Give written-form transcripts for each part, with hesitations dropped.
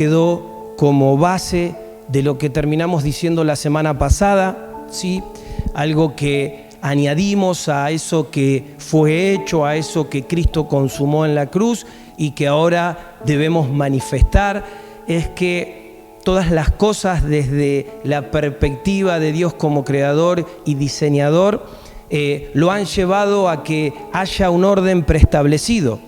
quedó como base de lo que terminamos diciendo la semana pasada, ¿sí? Algo que añadimos a eso que fue hecho, a eso que Cristo consumó en la cruz y que ahora debemos manifestar, es que todas las cosas desde la perspectiva de Dios como creador y diseñador lo han llevado a que haya un orden preestablecido,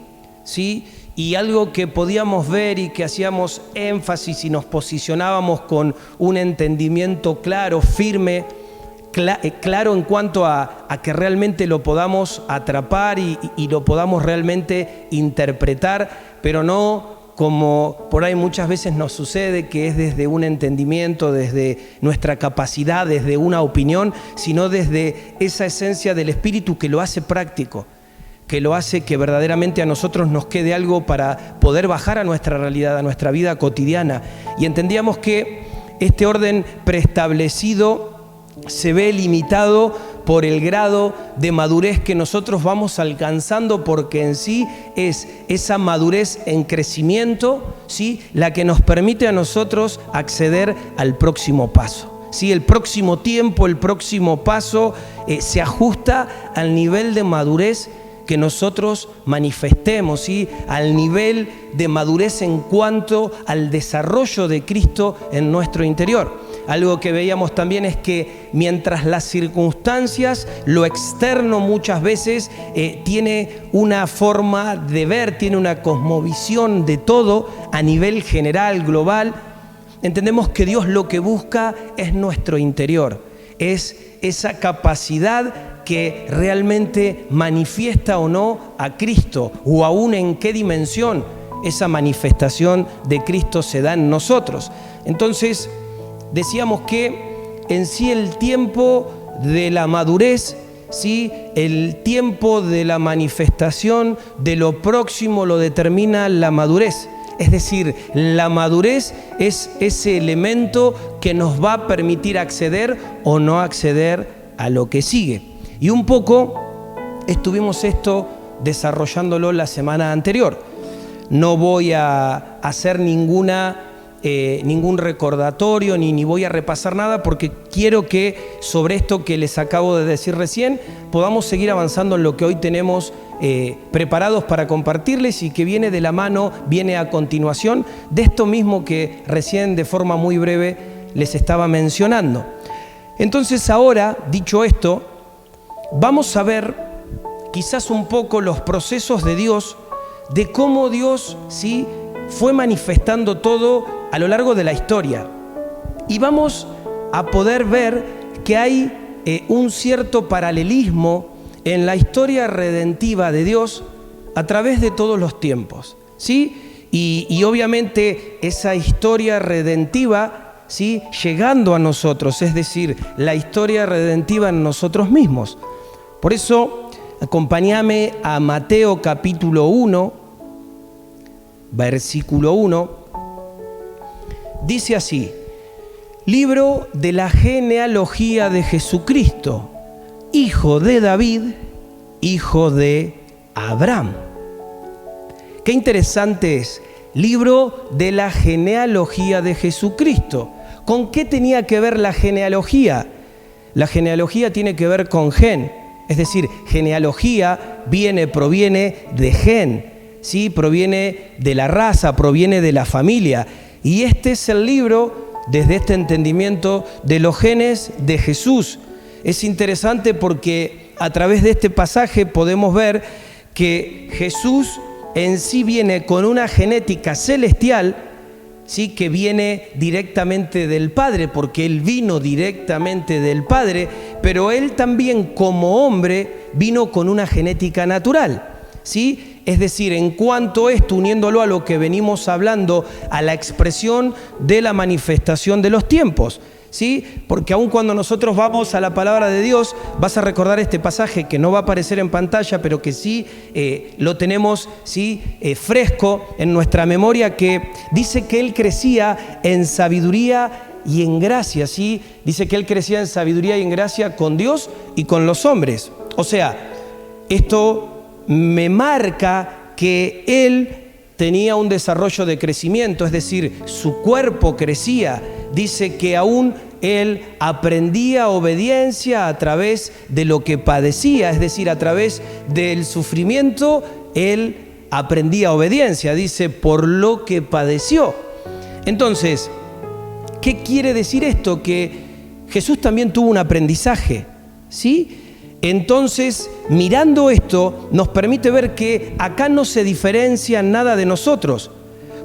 ¿sí? Y algo que podíamos ver y que hacíamos énfasis y nos posicionábamos con un entendimiento claro, firme, claro en cuanto a que realmente lo podamos atrapar y lo podamos realmente interpretar, pero no como por ahí muchas veces nos sucede, que es desde un entendimiento, desde nuestra capacidad, desde una opinión, sino desde esa esencia del Espíritu que lo hace práctico, que lo hace que verdaderamente a nosotros nos quede algo para poder bajar a nuestra realidad, a nuestra vida cotidiana. Y entendíamos que este orden preestablecido se ve limitado por el grado de madurez que nosotros vamos alcanzando, porque en sí es esa madurez en crecimiento, ¿sí?, la que nos permite a nosotros acceder al próximo paso. ¿Sí? El próximo tiempo, el próximo paso se ajusta al nivel de madurez que nosotros manifestemos, ¿sí?, al nivel de madurez en cuanto al desarrollo de Cristo en nuestro interior. Algo que veíamos también es que mientras las circunstancias, lo externo muchas veces tiene una forma de ver, tiene una cosmovisión de todo a nivel general, global, entendemos que Dios lo que busca es nuestro interior, es esa capacidad que realmente manifiesta o no a Cristo, o aún en qué dimensión esa manifestación de Cristo se da en nosotros. Entonces, decíamos que en sí el tiempo de la madurez, ¿sí?, el tiempo de la manifestación de lo próximo lo determina la madurez. Es decir, la madurez es ese elemento que nos va a permitir acceder o no acceder a lo que sigue. Y un poco estuvimos esto desarrollándolo la semana anterior. No voy a hacer ningún recordatorio ni voy a repasar nada, porque quiero que sobre esto que les acabo de decir recién podamos seguir avanzando en lo que hoy tenemos preparados para compartirles y que viene de la mano, viene a continuación de esto mismo que recién de forma muy breve les estaba mencionando. Entonces ahora, dicho esto, vamos a ver quizás un poco los procesos de Dios, de cómo Dios, ¿sí?, fue manifestando todo a lo largo de la historia. Y vamos a poder ver que hay un cierto paralelismo en la historia redentiva de Dios a través de todos los tiempos, ¿sí? Y obviamente esa historia redentiva, ¿sí?, llegando a nosotros, es decir, la historia redentiva en nosotros mismos. Por eso, acompáñame a Mateo capítulo 1, versículo 1. Dice así: libro de la genealogía de Jesucristo, hijo de David, hijo de Abraham. Qué interesante es, libro de la genealogía de Jesucristo. ¿Con qué tenía que ver la genealogía? La genealogía tiene que ver con gen. Es decir, genealogía proviene de gen, ¿sí?, proviene de la raza, proviene de la familia. Y este es el libro, desde este entendimiento, de los genes de Jesús. Es interesante porque a través de este pasaje podemos ver que Jesús en sí viene con una genética celestial, ¿sí?, que viene directamente del Padre, porque Él vino directamente del Padre, pero Él también como hombre vino con una genética natural, ¿sí? Es decir, en cuanto a esto, uniéndolo a lo que venimos hablando, a la expresión de la manifestación de los tiempos, ¿sí? Porque aun cuando nosotros vamos a la palabra de Dios, vas a recordar este pasaje que no va a aparecer en pantalla, pero que sí lo tenemos, ¿sí?, fresco en nuestra memoria, que dice que Él crecía en sabiduría y en gracia, ¿sí? Dice que Él crecía en sabiduría y en gracia con Dios y con los hombres. O sea, esto me marca que Él tenía un desarrollo de crecimiento, es decir, su cuerpo crecía. Dice que aún él aprendía obediencia a través de lo que padecía, es decir, a través del sufrimiento, él aprendía obediencia, dice, por lo que padeció. Entonces, ¿qué quiere decir esto? Que Jesús también tuvo un aprendizaje, ¿sí? Entonces, mirando esto, nos permite ver que acá no se diferencia nada de nosotros.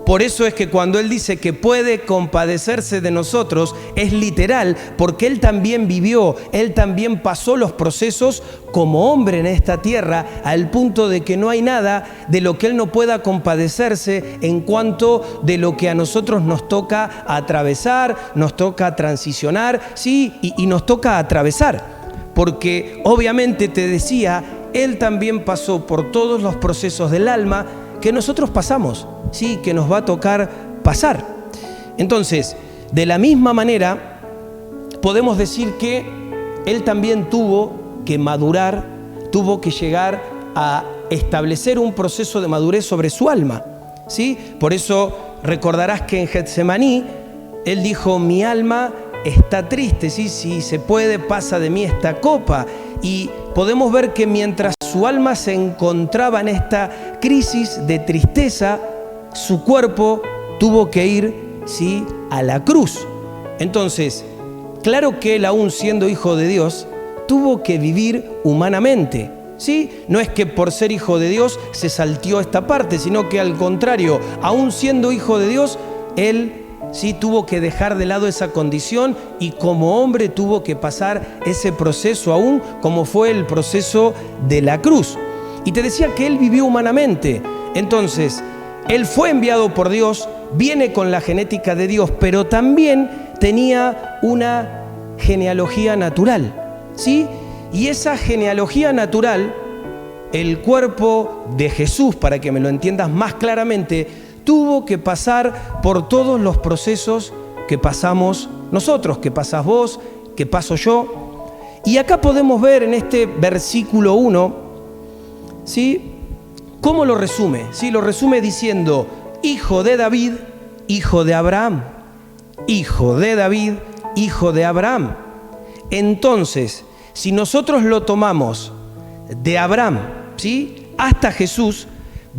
Por eso es que cuando Él dice que puede compadecerse de nosotros, es literal, porque Él también vivió, Él también pasó los procesos como hombre en esta tierra, al punto de que no hay nada de lo que Él no pueda compadecerse en cuanto de lo que a nosotros nos toca atravesar, nos toca transicionar, sí, y nos toca atravesar. Porque obviamente te decía, Él también pasó por todos los procesos del alma que nosotros pasamos, sí, que nos va a tocar pasar. Entonces, de la misma manera, podemos decir que Él también tuvo que madurar, tuvo que llegar a establecer un proceso de madurez sobre su alma, ¿sí? Por eso recordarás que en Getsemaní Él dijo, mi alma está triste, ¿sí? Si se puede, pasa de mí esta copa. Y podemos ver que mientras su alma se encontraba en esta crisis de tristeza, su cuerpo tuvo que ir, ¿sí?, a la cruz. Entonces, claro que Él, aún siendo hijo de Dios, tuvo que vivir humanamente, ¿sí? No es que por ser hijo de Dios se salteó esta parte, sino que al contrario, aún siendo hijo de Dios, Él sí tuvo que dejar de lado esa condición y como hombre tuvo que pasar ese proceso aún, como fue el proceso de la cruz. Y te decía que Él vivió humanamente. Entonces, Él fue enviado por Dios, viene con la genética de Dios, pero también tenía una genealogía natural, ¿sí? Y esa genealogía natural, el cuerpo de Jesús, para que me lo entiendas más claramente, tuvo que pasar por todos los procesos que pasamos nosotros, que pasás vos, que paso yo. Y acá podemos ver en este versículo 1, ¿sí?, ¿cómo lo resume? ¿Sí? Lo resume diciendo, hijo de David, hijo de Abraham. Hijo de David, hijo de Abraham. Entonces, si nosotros lo tomamos de Abraham, ¿sí?, hasta Jesús,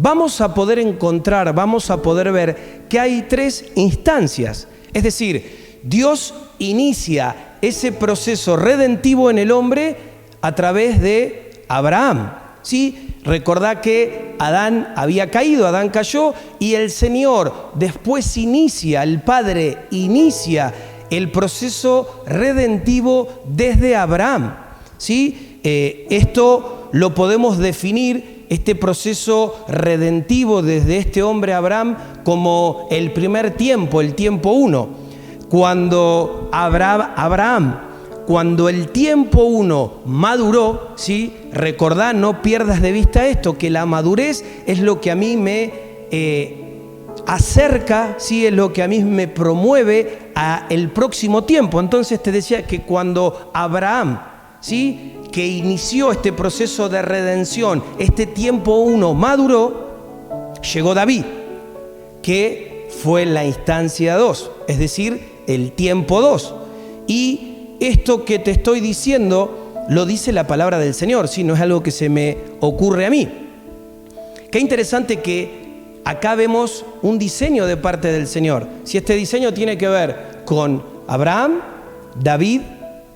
vamos a poder encontrar, vamos a poder ver que hay tres instancias. Es decir, Dios inicia ese proceso redentivo en el hombre a través de Abraham, ¿sí? Recordá que Adán había caído, Adán cayó y el Señor después inicia, el Padre inicia el proceso redentivo desde Abraham, ¿sí? Esto lo podemos definir, este proceso redentivo desde este hombre Abraham, como el primer tiempo, el tiempo 1. Cuando cuando el tiempo 1 maduró, ¿sí? Recordá, no pierdas de vista esto, que la madurez es lo que a mí me acerca, ¿sí?, es lo que a mí me promueve a el próximo tiempo. Entonces te decía que cuando Abraham, ¿sí?, que inició este proceso de redención, este tiempo 1 maduró, llegó David, que fue la instancia 2, es decir, el tiempo 2. Y esto que te estoy diciendo lo dice la palabra del Señor, ¿sí? No es algo que se me ocurre a mí. Qué interesante que acá vemos un diseño de parte del Señor. Si este diseño tiene que ver con Abraham, David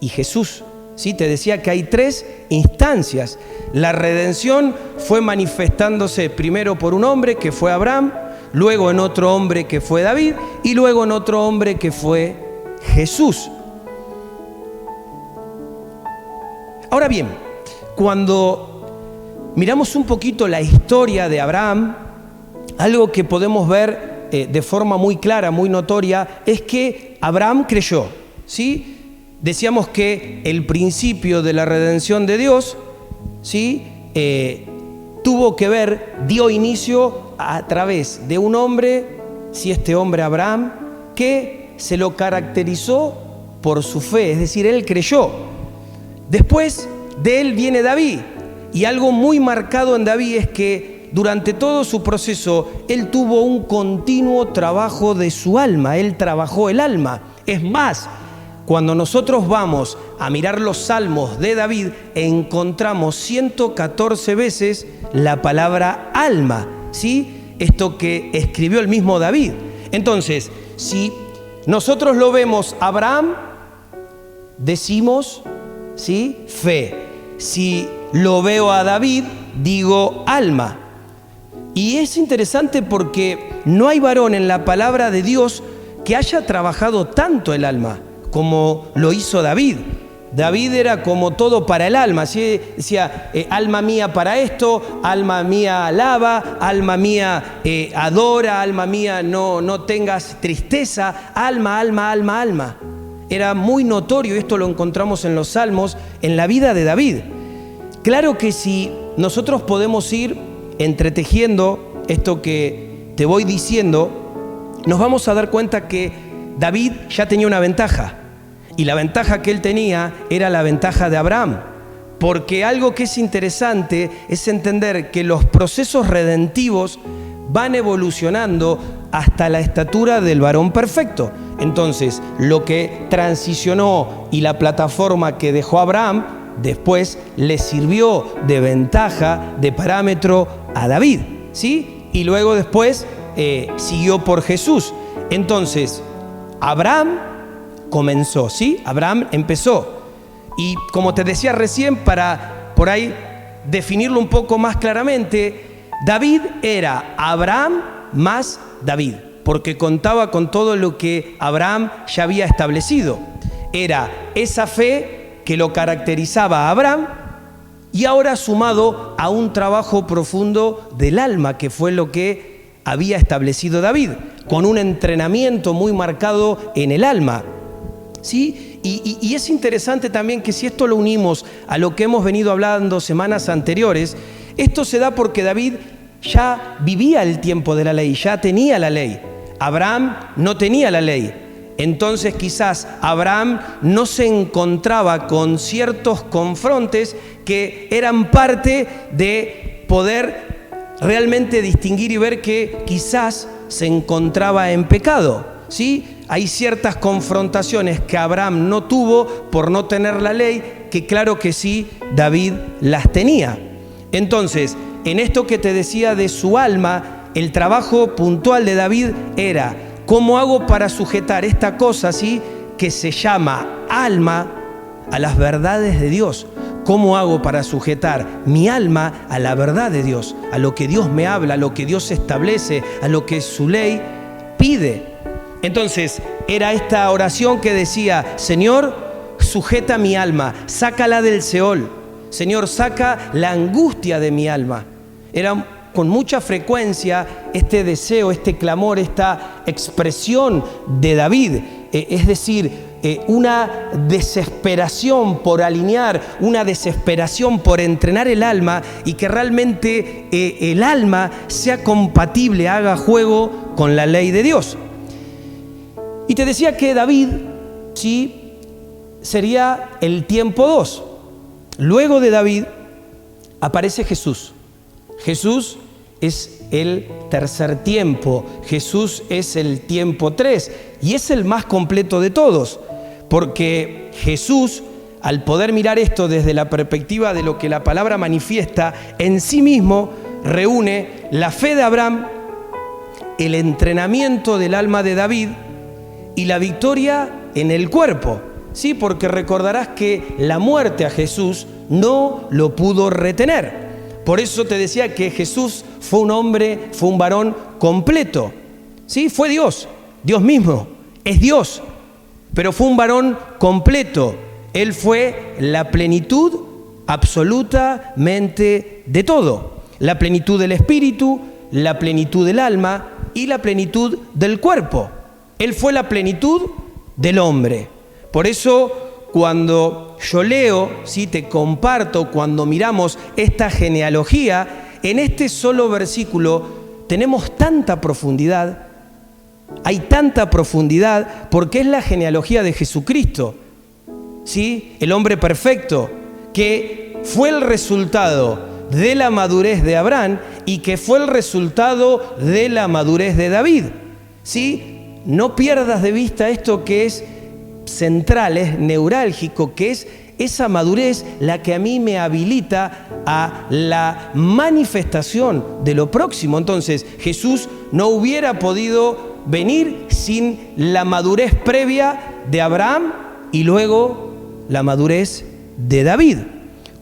y Jesús, ¿sí? Te decía que hay tres instancias. La redención fue manifestándose primero por un hombre que fue Abraham, luego en otro hombre que fue David y luego en otro hombre que fue Jesús. Ahora bien, cuando miramos un poquito la historia de Abraham, algo que podemos ver de forma muy clara, muy notoria, es que Abraham creyó, ¿sí? Decíamos que el principio de la redención de Dios, ¿sí?, tuvo que ver, dio inicio a través de un hombre, ¿sí?, este hombre Abraham, que se lo caracterizó por su fe, es decir, él creyó. Después de él viene David, y algo muy marcado en David es que durante todo su proceso, él tuvo un continuo trabajo de su alma, él trabajó el alma. Es más, cuando nosotros vamos a mirar los salmos de David, encontramos 114 veces la palabra alma, ¿sí? Esto que escribió el mismo David. Entonces, si nosotros lo vemos a Abraham, decimos, ¿sí?, fe. Si lo veo a David, digo alma. Y es interesante porque no hay varón en la palabra de Dios que haya trabajado tanto el alma como lo hizo David. David era como todo para el alma, ¿sí? Decía, alma mía para esto, alma mía alaba, alma mía adora, alma mía no tengas tristeza, alma, alma, alma, alma. Era muy notorio, esto lo encontramos en los salmos, en la vida de David. Claro que si nosotros podemos ir entretejiendo esto que te voy diciendo, nos vamos a dar cuenta que David ya tenía una ventaja. Y la ventaja que él tenía era la ventaja de Abraham. Porque algo que es interesante es entender que los procesos redentivos van evolucionando hasta la estatura del varón perfecto. Entonces, lo que transicionó y la plataforma que dejó Abraham, después le sirvió de ventaja, de parámetro a David, ¿sí? Y luego después siguió por Jesús. Entonces, Abraham comenzó, ¿sí? Abraham empezó. Y como te decía recién, para por ahí definirlo un poco más claramente, David era Abraham más David, porque contaba con todo lo que Abraham ya había establecido. Era esa fe que lo caracterizaba a Abraham y ahora sumado a un trabajo profundo del alma, que fue lo que había establecido David, con un entrenamiento muy marcado en el alma, ¿sí? Y es interesante también que si esto lo unimos a lo que hemos venido hablando semanas anteriores, esto se da porque David ya vivía el tiempo de la ley, ya tenía la ley. Abraham no tenía la ley. Entonces quizás Abraham no se encontraba con ciertos confrontes que eran parte de poder realmente distinguir y ver que quizás se encontraba en pecado, ¿sí? Hay ciertas confrontaciones que Abraham no tuvo por no tener la ley, que claro que sí, David las tenía. Entonces, en esto que te decía de su alma, el trabajo puntual de David era: ¿cómo hago para sujetar esta cosa, ¿sí?, que se llama alma, a las verdades de Dios? ¿Cómo hago para sujetar mi alma a la verdad de Dios, a lo que Dios me habla, a lo que Dios establece, a lo que su ley pide? Entonces, era esta oración que decía: Señor, sujeta mi alma, sácala del Seol. Señor, saca la angustia de mi alma. Era con mucha frecuencia este deseo, este clamor, esta expresión de David, es decir, una desesperación por alinear, una desesperación por entrenar el alma y que realmente el alma sea compatible, haga juego con la ley de Dios. Y te decía que David, sí, sería el tiempo 2. Luego de David aparece Jesús. Jesús es el tercer tiempo, Jesús es el tiempo 3 y es el más completo de todos, porque Jesús, al poder mirar esto desde la perspectiva de lo que la palabra manifiesta, en sí mismo reúne la fe de Abraham, el entrenamiento del alma de David y la victoria en el cuerpo. Sí, porque recordarás que la muerte a Jesús no lo pudo retener. Por eso te decía que Jesús fue un hombre, fue un varón completo. Sí, fue Dios, Dios mismo, es Dios, pero fue un varón completo. Él fue la plenitud absolutamente de todo. La plenitud del espíritu, la plenitud del alma y la plenitud del cuerpo. Él fue la plenitud del hombre. Por eso, cuando yo leo, ¿sí?, te comparto, cuando miramos esta genealogía, en este solo versículo tenemos tanta profundidad, hay tanta profundidad, porque es la genealogía de Jesucristo, ¿sí?, el hombre perfecto, que fue el resultado de la madurez de Abraham y que fue el resultado de la madurez de David. ¿Sí? No pierdas de vista esto que es central, es neurálgico, que es esa madurez la que a mí me habilita a la manifestación de lo próximo. Entonces, Jesús no hubiera podido venir sin la madurez previa de Abraham y luego la madurez de David.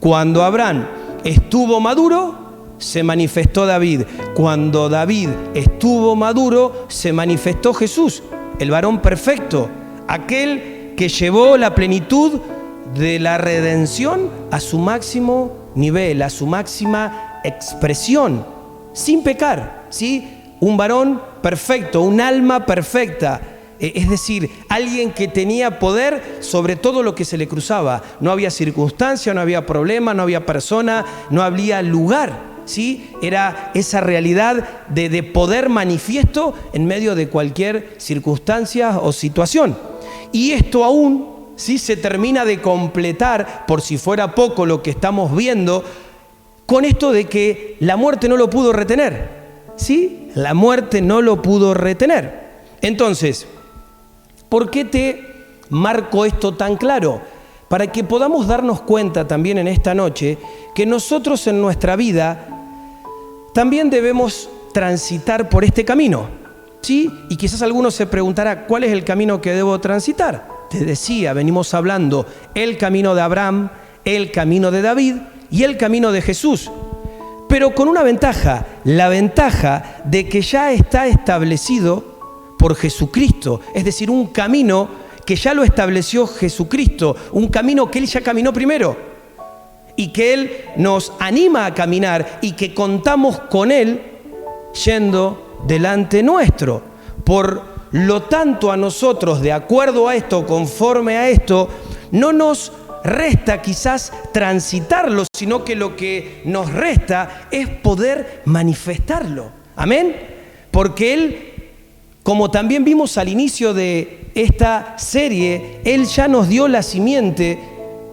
Cuando Abraham estuvo maduro, se manifestó David. Cuando David estuvo maduro, se manifestó Jesús, el varón perfecto, aquel que llevó la plenitud de la redención a su máximo nivel, a su máxima expresión, sin pecar, ¿sí? Un varón perfecto, un alma perfecta, es decir, alguien que tenía poder sobre todo lo que se le cruzaba. No había circunstancia, no había problema, no había persona, no había lugar, ¿sí? Era esa realidad de poder manifiesto en medio de cualquier circunstancia o situación. Y esto aún, ¿sí?, se termina de completar, por si fuera poco lo que estamos viendo, con esto de que la muerte no lo pudo retener, ¿sí? La muerte no lo pudo retener. Entonces, ¿por qué te marco esto tan claro? Para que podamos darnos cuenta también en esta noche que nosotros en nuestra vida también debemos transitar por este camino, ¿sí? Y quizás alguno se preguntará, ¿cuál es el camino que debo transitar? Te decía, venimos hablando el camino de Abraham, el camino de David y el camino de Jesús. Pero con una ventaja, la ventaja de que ya está establecido por Jesucristo, es decir, un camino que ya lo estableció Jesucristo, un camino que Él ya caminó primero y que Él nos anima a caminar y que contamos con Él yendo delante nuestro. Por lo tanto, a nosotros, de acuerdo a esto, conforme a esto, no nos resta quizás transitarlo, sino que lo que nos resta es poder manifestarlo. ¿Amén? Porque Él, como también vimos al inicio de esta serie, Él ya nos dio la simiente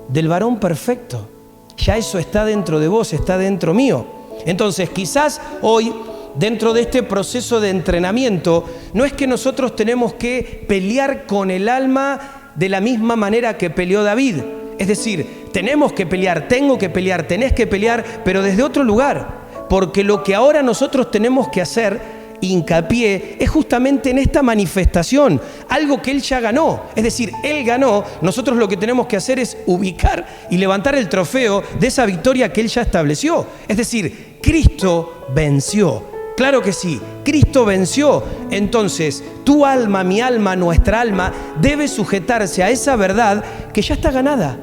del varón perfecto. Ya eso está dentro de vos, está dentro mío. Entonces, quizás hoy, dentro de este proceso de entrenamiento, no es que nosotros tenemos que pelear con el alma de la misma manera que peleó David. Es decir, tenemos que pelear, tengo que pelear, tenés que pelear, pero desde otro lugar. Porque lo que ahora nosotros tenemos que hacer, hincapié, es justamente en esta manifestación, algo que Él ya ganó. Es decir, Él ganó, nosotros lo que tenemos que hacer es ubicar y levantar el trofeo de esa victoria que Él ya estableció. Es decir, Cristo venció. Claro que sí, Cristo venció. Entonces, tu alma, mi alma, nuestra alma debe sujetarse a esa verdad que ya está ganada,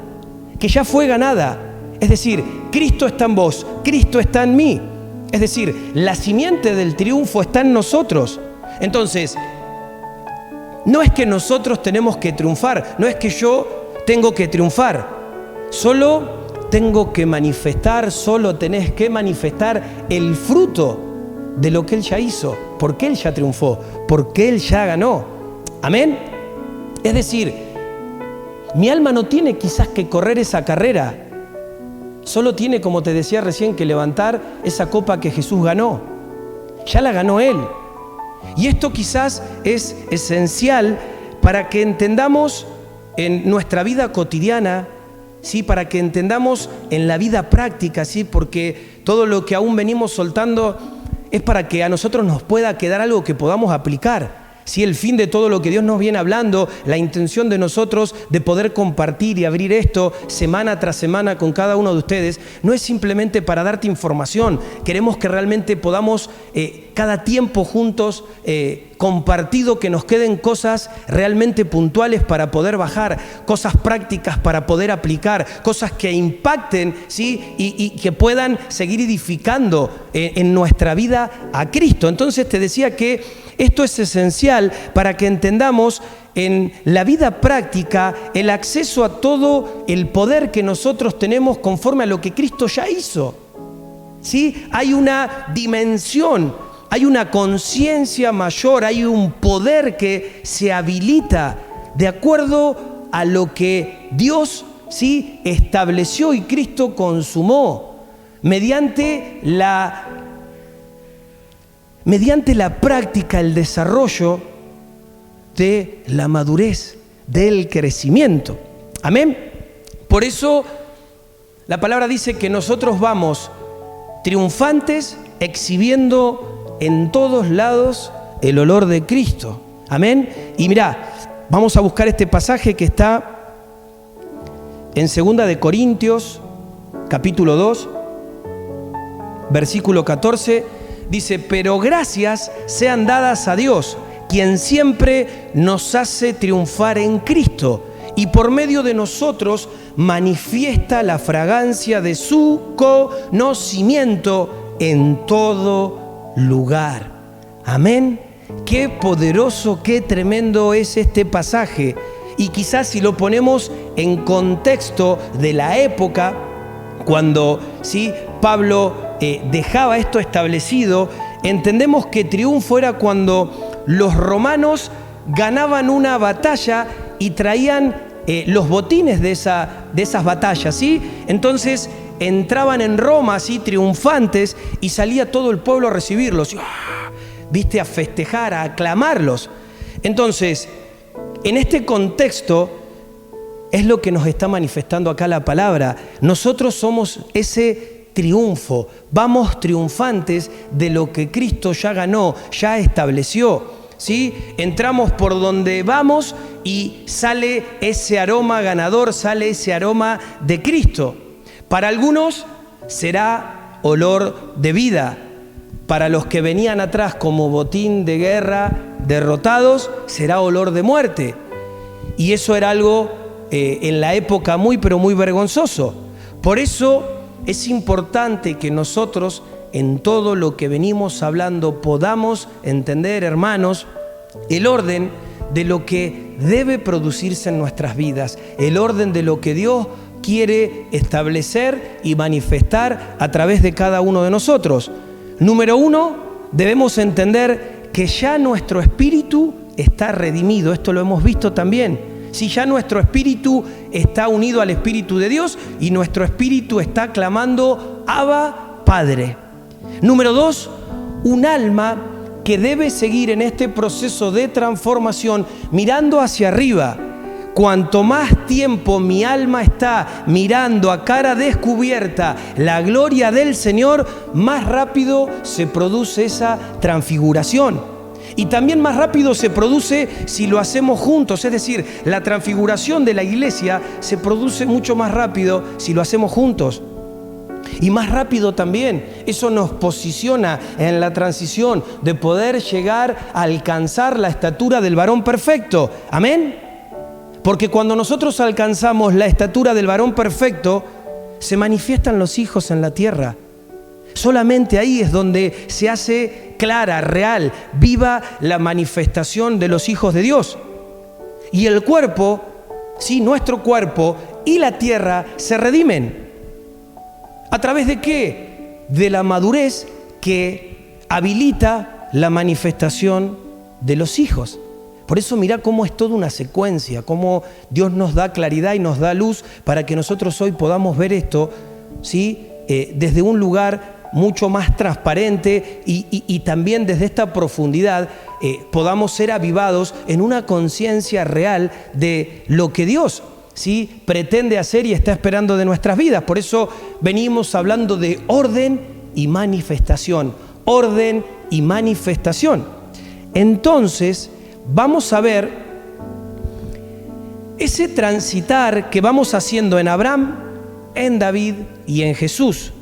que ya fue ganada. Es decir, Cristo está en vos, Cristo está en mí. Es decir, la simiente del triunfo está en nosotros. Entonces, no es que nosotros tenemos que triunfar, no es que yo tengo que triunfar. Solo tengo que manifestar, solo tenés que manifestar el fruto de lo que Él ya hizo, porque Él ya triunfó, porque Él ya ganó. ¿Amén? Es decir, mi alma no tiene quizás que correr esa carrera, solo tiene, como te decía recién, que levantar esa copa que Jesús ganó. Ya la ganó Él. Y esto quizás es esencial para que entendamos en nuestra vida cotidiana, ¿sí? Para que entendamos en la vida práctica, ¿sí? Porque todo lo que aún venimos soltando es para que a nosotros nos pueda quedar algo que podamos aplicar. Sí, el fin de todo lo que Dios nos viene hablando, la intención de nosotros de poder compartir y abrir esto semana tras semana con cada uno de ustedes, no es simplemente para darte información. Queremos que realmente podamos cada tiempo juntos compartido, que nos queden cosas realmente puntuales para poder bajar, cosas prácticas para poder aplicar, cosas que impacten, ¿sí? y que puedan seguir edificando en nuestra vida a Cristo. Entonces te decía que esto es esencial para que entendamos en la vida práctica el acceso a todo el poder que nosotros tenemos conforme a lo que Cristo ya hizo. ¿Sí? Hay una dimensión, hay una conciencia mayor, hay un poder que se habilita de acuerdo a lo que Dios, ¿sí?, estableció y Cristo consumó mediante la mediante la práctica, el desarrollo de la madurez, del crecimiento. Amén. Por eso la palabra dice que nosotros vamos triunfantes, exhibiendo en todos lados el olor de Cristo. Amén. Y mirá, vamos a buscar este pasaje que está en 2 de Corintios, capítulo 2, versículo 14. Dice: pero gracias sean dadas a Dios, quien siempre nos hace triunfar en Cristo, y por medio de nosotros manifiesta la fragancia de su conocimiento en todo lugar. Amén. Qué poderoso, qué tremendo es este pasaje. Y quizás si lo ponemos en contexto de la época, cuando Pablo dejaba esto establecido, entendemos que triunfo era cuando los romanos ganaban una batalla y traían los botines de esas batallas, ¿sí? Entonces entraban en Roma, ¿sí?, triunfantes, y salía todo el pueblo a recibirlos, ¿viste?, a festejar, a aclamarlos. Entonces, en este contexto es lo que nos está manifestando acá la palabra. Nosotros somos ese triunfo, vamos triunfantes de lo que Cristo ya ganó, ya estableció, ¿sí? Entramos por donde vamos y sale ese aroma ganador, sale ese aroma de Cristo. Para algunos será olor de vida. Para los que venían atrás como botín de guerra, derrotados, será olor de muerte. Y eso era algo en la época muy, pero muy vergonzoso. Por eso es importante que nosotros, en todo lo que venimos hablando, podamos entender, hermanos, el orden de lo que debe producirse en nuestras vidas, el orden de lo que Dios quiere establecer y manifestar a través de cada uno de nosotros. Número 1, debemos entender que ya nuestro espíritu está redimido. Esto lo hemos visto también. Si ya nuestro espíritu está unido al Espíritu de Dios y nuestro espíritu está clamando Abba, Padre. Número 2, un alma que debe seguir en este proceso de transformación mirando hacia arriba. Cuanto más tiempo mi alma está mirando a cara descubierta la gloria del Señor, más rápido se produce esa transfiguración. Y también más rápido se produce si lo hacemos juntos. Es decir, la transfiguración de la iglesia se produce mucho más rápido si lo hacemos juntos. Y más rápido también, eso nos posiciona en la transición de poder llegar a alcanzar la estatura del varón perfecto. Amén. Porque cuando nosotros alcanzamos la estatura del varón perfecto, se manifiestan los hijos en la tierra. Solamente ahí es donde se hace clara, real, viva la manifestación de los hijos de Dios. Y el cuerpo, sí, nuestro cuerpo y la tierra se redimen. ¿A través de qué? De la madurez que habilita la manifestación de los hijos. Por eso mirá cómo es toda una secuencia, cómo Dios nos da claridad y nos da luz para que nosotros hoy podamos ver esto, ¿sí?, desde un lugar mucho más transparente y también desde esta profundidad podamos ser avivados en una conciencia real de lo que Dios, ¿sí?, pretende hacer y está esperando de nuestras vidas. Por eso venimos hablando de orden y manifestación. Orden y manifestación. Entonces, vamos a ver ese transitar que vamos haciendo en Abraham, en David y en Jesús.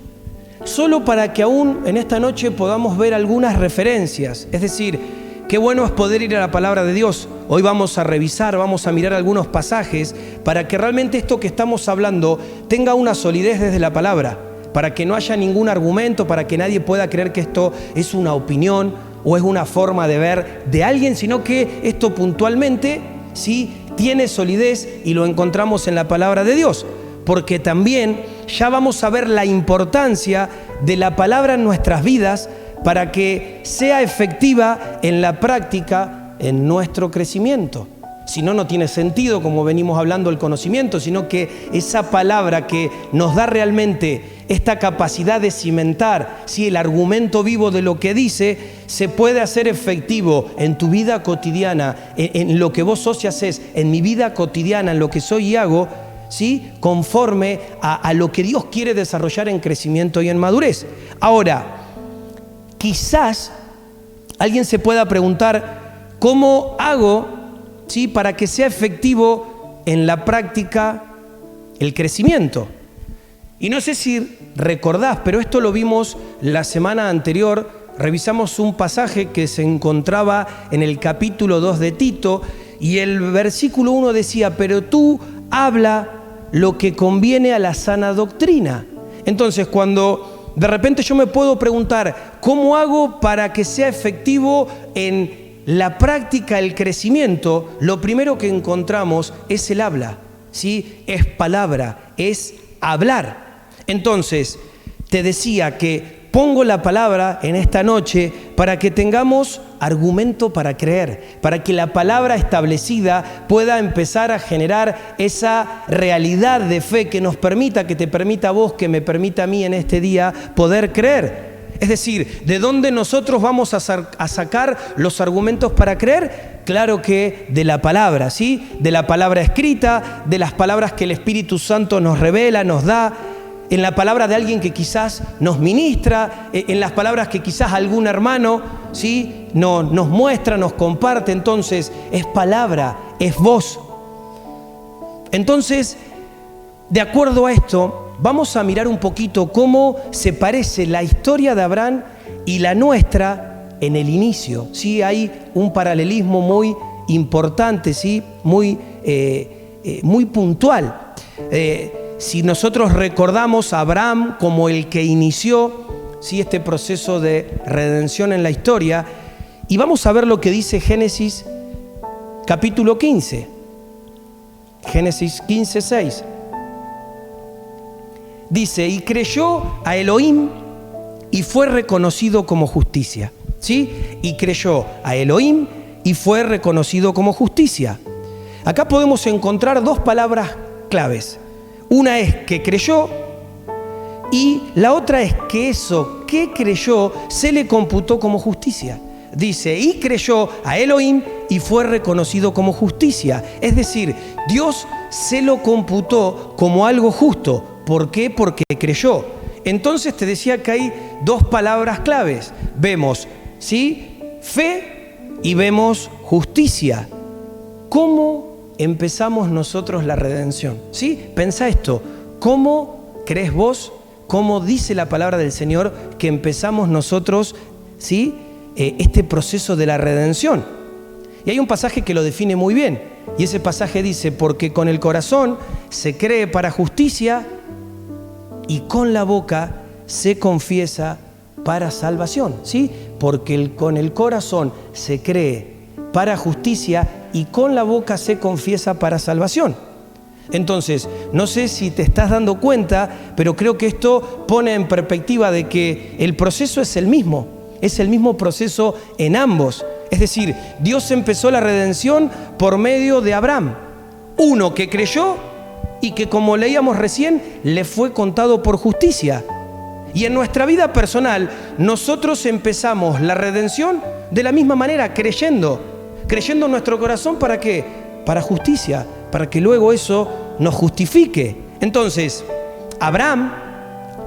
Solo para que aún en esta noche podamos ver algunas referencias. Es decir, qué bueno es poder ir a la palabra de Dios. Hoy vamos a revisar, vamos a mirar algunos pasajes para que realmente esto que estamos hablando tenga una solidez desde la palabra, para que no haya ningún argumento, para que nadie pueda creer que esto es una opinión o es una forma de ver de alguien, sino que esto puntualmente sí tiene solidez y lo encontramos en la palabra de Dios. Porque también ya vamos a ver la importancia de la palabra en nuestras vidas para que sea efectiva en la práctica, en nuestro crecimiento. Si no, no tiene sentido, como venimos hablando, el conocimiento, sino que esa palabra que nos da realmente esta capacidad de cimentar, ¿sí?, el argumento vivo de lo que dice, se puede hacer efectivo en tu vida cotidiana, en lo que vos sos y hacés, en mi vida cotidiana, en lo que soy y hago, ¿sí?, conforme a lo que Dios quiere desarrollar en crecimiento y en madurez. Ahora, quizás alguien se pueda preguntar, ¿cómo hago, sí, para que sea efectivo en la práctica el crecimiento? Y no sé si recordás, pero esto lo vimos la semana anterior. Revisamos un pasaje que se encontraba en el capítulo 2 de Tito, y el versículo 1 decía: pero tú habla lo que conviene a la sana doctrina. Entonces, cuando de repente yo me puedo preguntar, ¿cómo hago para que sea efectivo en la práctica, el crecimiento? Lo primero que encontramos es el habla, ¿sí? Es palabra, es hablar. Entonces, te decía que pongo la palabra en esta noche para que tengamos argumento para creer, para que la palabra establecida pueda empezar a generar esa realidad de fe que nos permita, que te permita a vos, que me permita a mí en este día poder creer. Es decir, ¿de dónde nosotros vamos a sacar los argumentos para creer? Claro que de la palabra, ¿sí? De la palabra escrita, de las palabras que el Espíritu Santo nos revela, nos da, en la palabra de alguien que quizás nos ministra, en las palabras que quizás algún hermano, ¿sí?, nos muestra, nos comparte. Entonces, es palabra, es voz. Entonces, de acuerdo a esto, vamos a mirar un poquito cómo se parece la historia de Abraham y la nuestra en el inicio. Sí, hay un paralelismo muy importante, sí, muy puntual. Si nosotros recordamos a Abraham como el que inició, sí, este proceso de redención en la historia, y vamos a ver lo que dice Génesis capítulo 15. Génesis 15:6. Dice: y creyó a Elohim y fue reconocido como justicia. ¿Sí? Y creyó a Elohim y fue reconocido como justicia. Acá podemos encontrar dos palabras claves. Una es que creyó, y la otra es que eso que creyó se le computó como justicia. Dice: y creyó a Elohim y fue reconocido como justicia. Es decir, Dios se lo computó como algo justo. ¿Por qué? Porque creyó. Entonces te decía que hay dos palabras claves. Vemos, ¿sí?, fe, y vemos justicia. ¿Cómo empezamos nosotros la redención? ¿Sí? Pensá esto. ¿Cómo crees vos? ¿Cómo dice la palabra del Señor que empezamos nosotros, ¿sí?, este proceso de la redención? Y hay un pasaje que lo define muy bien. Y ese pasaje dice: porque con el corazón se cree para justicia y con la boca se confiesa para salvación. ¿Sí? Porque con el corazón se cree para justicia y con la boca se confiesa para salvación. Entonces, no sé si te estás dando cuenta, pero creo que esto pone en perspectiva de que el proceso es el mismo proceso en ambos. Es decir, Dios empezó la redención por medio de Abraham, uno que creyó y que, como leíamos recién, le fue contado por justicia. Y en nuestra vida personal, nosotros empezamos la redención de la misma manera, creyendo en nuestro corazón. ¿Para qué? Para justicia, para que luego eso nos justifique. Entonces, Abraham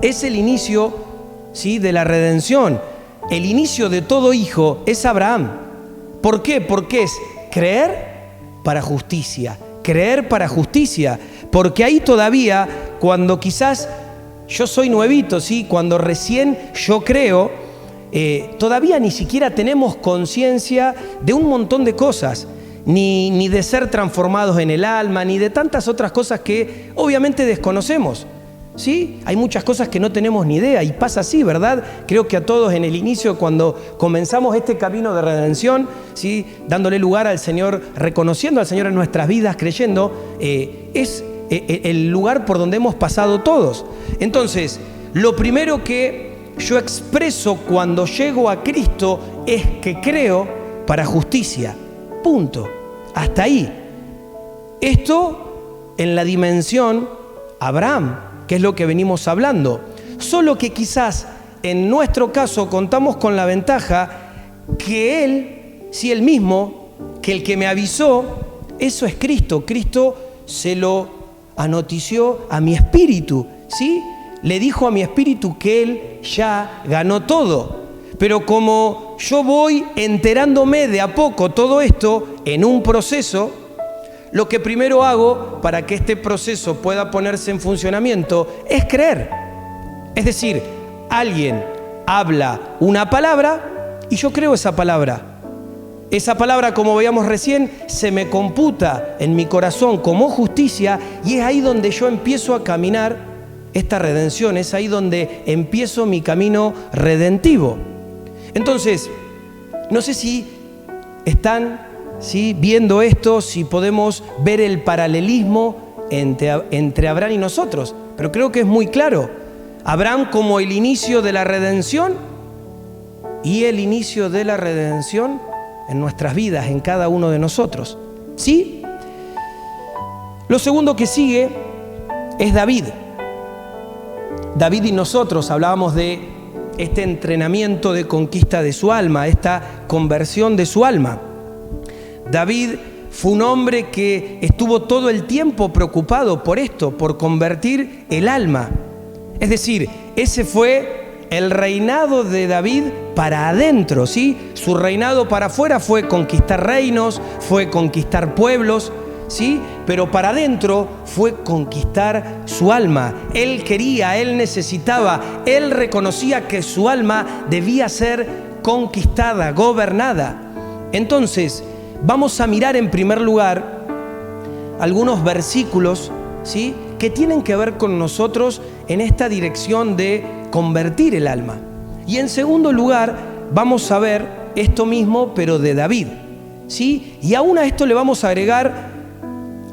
es el inicio, ¿sí?, de la redención. El inicio de todo hijo es Abraham. ¿Por qué? Porque es creer para justicia, creer para justicia. Porque ahí todavía, cuando quizás yo soy nuevito, ¿sí?, cuando recién yo creo, todavía ni siquiera tenemos conciencia de un montón de cosas, ni de ser transformados en el alma, ni de tantas otras cosas que obviamente desconocemos. ¿Sí? Hay muchas cosas que no tenemos ni idea, y pasa así, ¿verdad? Creo que a todos en el inicio, cuando comenzamos este camino de redención, ¿sí?, dándole lugar al Señor, reconociendo al Señor en nuestras vidas, creyendo, es el lugar por donde hemos pasado todos. Entonces, lo primero que yo expreso cuando llego a Cristo es que creo para justicia. Punto. Hasta ahí. Esto en la dimensión Abraham, que es lo que venimos hablando. Solo que quizás en nuestro caso contamos con la ventaja que Él, sí, Él mismo, que el que me avisó, eso es Cristo. Cristo se lo anotició a mi espíritu, ¿sí? Le dijo a mi espíritu que Él ya ganó todo. Pero como yo voy enterándome de a poco todo esto en un proceso, lo que primero hago para que este proceso pueda ponerse en funcionamiento es creer. Es decir, alguien habla una palabra y yo creo esa palabra. Esa palabra, como veíamos recién, se me computa en mi corazón como justicia y es ahí donde yo empiezo a caminar esta redención, es ahí donde empiezo mi camino redentivo. Entonces, no sé si están viendo esto, si podemos ver el paralelismo entre Abraham y nosotros, pero creo que es muy claro. Abraham como el inicio de la redención y el inicio de la redención en nuestras vidas, en cada uno de nosotros. ¿Sí? Lo segundo que sigue es David. David y nosotros hablábamos de este entrenamiento de conquista de su alma, esta conversión de su alma. David fue un hombre que estuvo todo el tiempo preocupado por esto, por convertir el alma. Es decir, ese fue el reinado de David para adentro, ¿sí? Su reinado para afuera fue conquistar reinos, fue conquistar pueblos, ¿sí? Pero para adentro fue conquistar su alma. Él quería, él necesitaba, él reconocía que su alma debía ser conquistada, gobernada. Entonces, vamos a mirar en primer lugar algunos versículos, ¿sí?, que tienen que ver con nosotros en esta dirección de convertir el alma. Y en segundo lugar, vamos a ver esto mismo, pero de David, ¿sí? Y aún a esto le vamos a agregar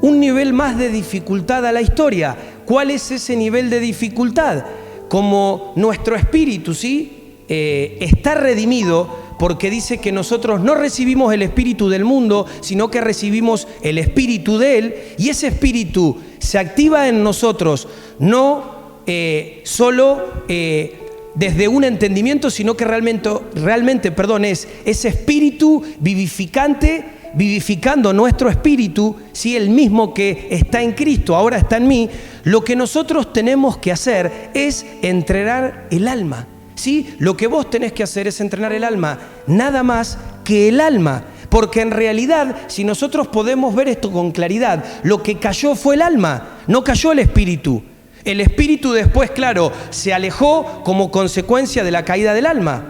un nivel más de dificultad a la historia. ¿Cuál es ese nivel de dificultad? Como nuestro espíritu, ¿sí?, está redimido, porque dice que nosotros no recibimos el espíritu del mundo, sino que recibimos el espíritu de Él, y ese espíritu se activa en nosotros no solo desde un entendimiento, sino que realmente es ese espíritu vivificante, vivificando nuestro espíritu, ¿sí?, el mismo que está en Cristo, ahora está en mí. Lo que nosotros tenemos que hacer es entrenar el alma. ¿Sí? Lo que vos tenés que hacer es entrenar el alma, nada más que el alma, porque en realidad, si nosotros podemos ver esto con claridad, lo que cayó fue el alma, no cayó el espíritu. El espíritu después, claro, se alejó como consecuencia de la caída del alma.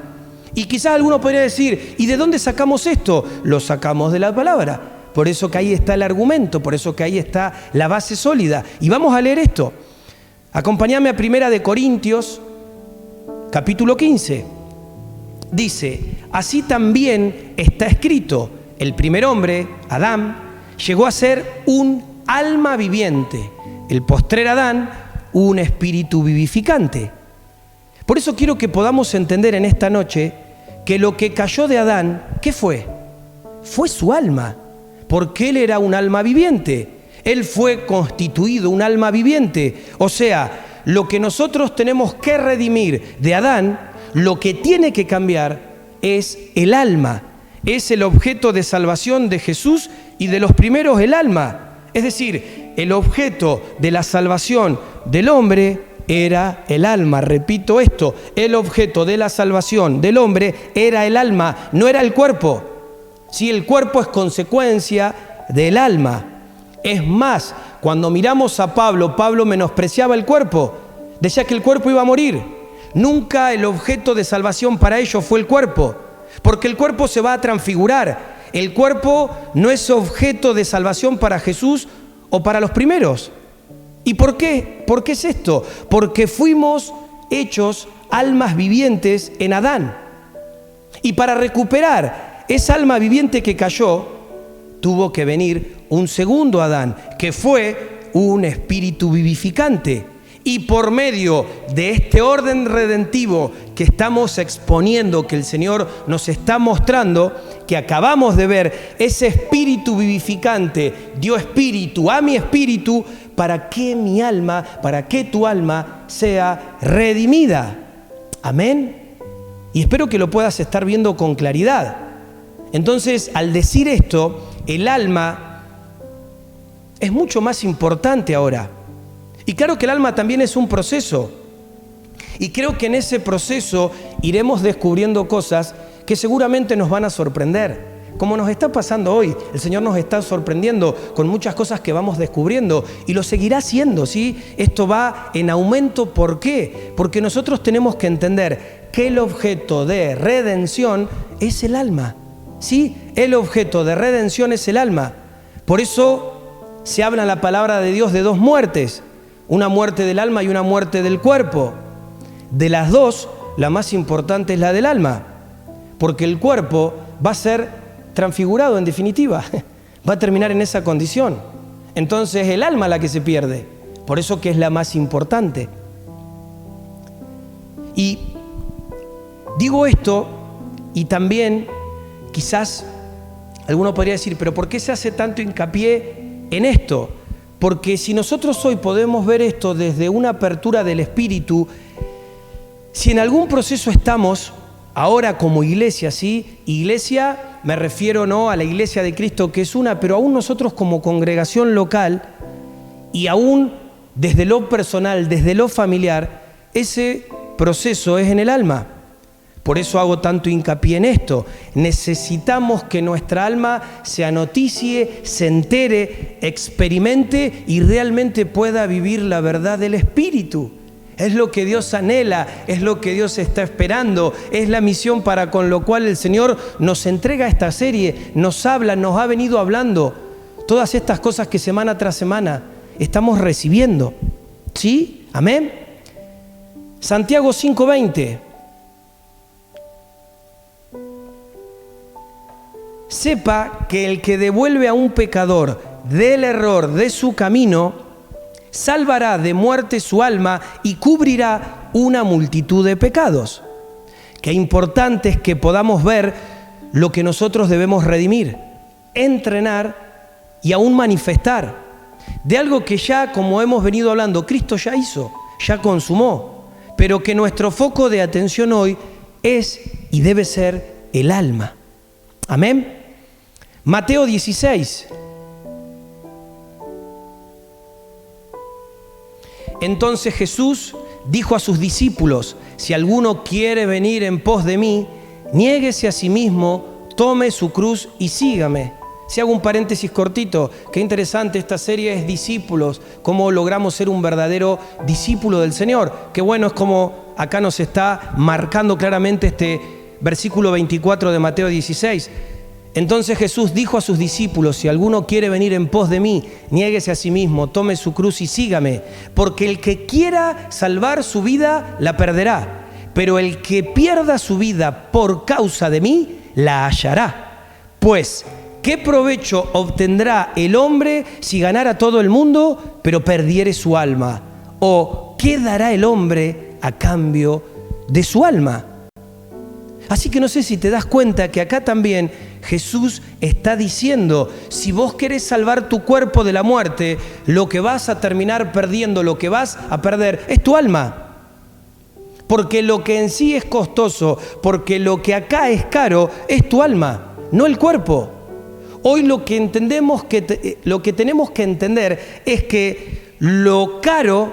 Y quizás alguno podría decir, ¿y de dónde sacamos esto? Lo sacamos de la palabra. Por eso que ahí está el argumento, por eso que ahí está la base sólida. Y vamos a leer esto. Acompáñame a 1 Corintios, capítulo 15, dice, así también está escrito, el primer hombre, Adán, llegó a ser un alma viviente, el postrer Adán, un espíritu vivificante. Por eso quiero que podamos entender en esta noche que lo que cayó de Adán, ¿qué fue? Fue su alma, porque él era un alma viviente, él fue constituido un alma viviente, o sea, lo que nosotros tenemos que redimir de Adán, lo que tiene que cambiar es el alma. Es el objeto de salvación de Jesús y de los primeros el alma. Es decir, el objeto de la salvación del hombre era el alma. Repito esto, el objeto de la salvación del hombre era el alma, no era el cuerpo. Sí, el cuerpo es consecuencia del alma. Es más, cuando miramos a Pablo, Pablo menospreciaba el cuerpo, decía que el cuerpo iba a morir. Nunca el objeto de salvación para ellos fue el cuerpo, porque el cuerpo se va a transfigurar. El cuerpo no es objeto de salvación para Jesús o para los primeros. ¿Y por qué? ¿Por qué es esto? Porque fuimos hechos almas vivientes en Adán. Y para recuperar esa alma viviente que cayó, tuvo que venir un segundo Adán, que fue un espíritu vivificante. Y por medio de este orden redentivo que estamos exponiendo, que el Señor nos está mostrando, que acabamos de ver, ese espíritu vivificante dio espíritu a mi espíritu para que mi alma, para que tu alma sea redimida. Amén. Y espero que lo puedas estar viendo con claridad. Entonces, al decir esto, el alma es mucho más importante ahora. Y claro que el alma también es un proceso. Y creo que en ese proceso iremos descubriendo cosas que seguramente nos van a sorprender. Como nos está pasando hoy, el Señor nos está sorprendiendo con muchas cosas que vamos descubriendo y lo seguirá haciendo, ¿sí? Esto va en aumento. ¿Por qué? Porque nosotros tenemos que entender que el objeto de redención es el alma, ¿sí? El objeto de redención es el alma. Por eso se habla en la palabra de Dios de dos muertes, una muerte del alma y una muerte del cuerpo. De las dos, la más importante es la del alma, porque el cuerpo va a ser transfigurado en definitiva, va a terminar en esa condición. Entonces el alma la que se pierde, por eso que es la más importante. Y digo esto y también quizás alguno podría decir, pero ¿por qué se hace tanto hincapié en esto? Porque si nosotros hoy podemos ver esto desde una apertura del espíritu, si en algún proceso estamos ahora como iglesia, ¿sí? Iglesia, me refiero no a la iglesia de Cristo que es una, pero aún nosotros como congregación local y aún desde lo personal, desde lo familiar, ese proceso es en el alma. Por eso hago tanto hincapié en esto. Necesitamos que nuestra alma se anoticie, se entere, experimente y realmente pueda vivir la verdad del Espíritu. Es lo que Dios anhela, es lo que Dios está esperando, es la misión para con lo cual el Señor nos entrega esta serie, nos habla, nos ha venido hablando. Todas estas cosas que semana tras semana estamos recibiendo. ¿Sí? Amén. Santiago 5:20. Sepa que el que devuelve a un pecador del error de su camino, salvará de muerte su alma y cubrirá una multitud de pecados. Qué importante es que podamos ver lo que nosotros debemos redimir, entrenar y aún manifestar. De algo que ya, como hemos venido hablando, Cristo ya hizo, ya consumó, pero que nuestro foco de atención hoy es y debe ser el alma. Amén. Mateo 16. Entonces Jesús dijo a sus discípulos: si alguno quiere venir en pos de mí, niéguese a sí mismo, tome su cruz y sígame. Si hago un paréntesis cortito, qué interesante esta serie es discípulos, cómo logramos ser un verdadero discípulo del Señor. Qué bueno es como acá nos está marcando claramente este versículo 24 de Mateo 16. Entonces Jesús dijo a sus discípulos: si alguno quiere venir en pos de mí, niéguese a sí mismo, tome su cruz y sígame. Porque el que quiera salvar su vida, la perderá. Pero el que pierda su vida por causa de mí, la hallará. Pues, ¿qué provecho obtendrá el hombre si ganara todo el mundo, pero perdiere su alma? ¿O qué dará el hombre a cambio de su alma? Así que no sé si te das cuenta que acá también Jesús está diciendo, si vos querés salvar tu cuerpo de la muerte, lo que vas a terminar perdiendo, lo que vas a perder es tu alma. Porque lo que en sí es costoso, porque lo que acá es caro, es tu alma, no el cuerpo. Hoy lo que tenemos que entender es que lo caro,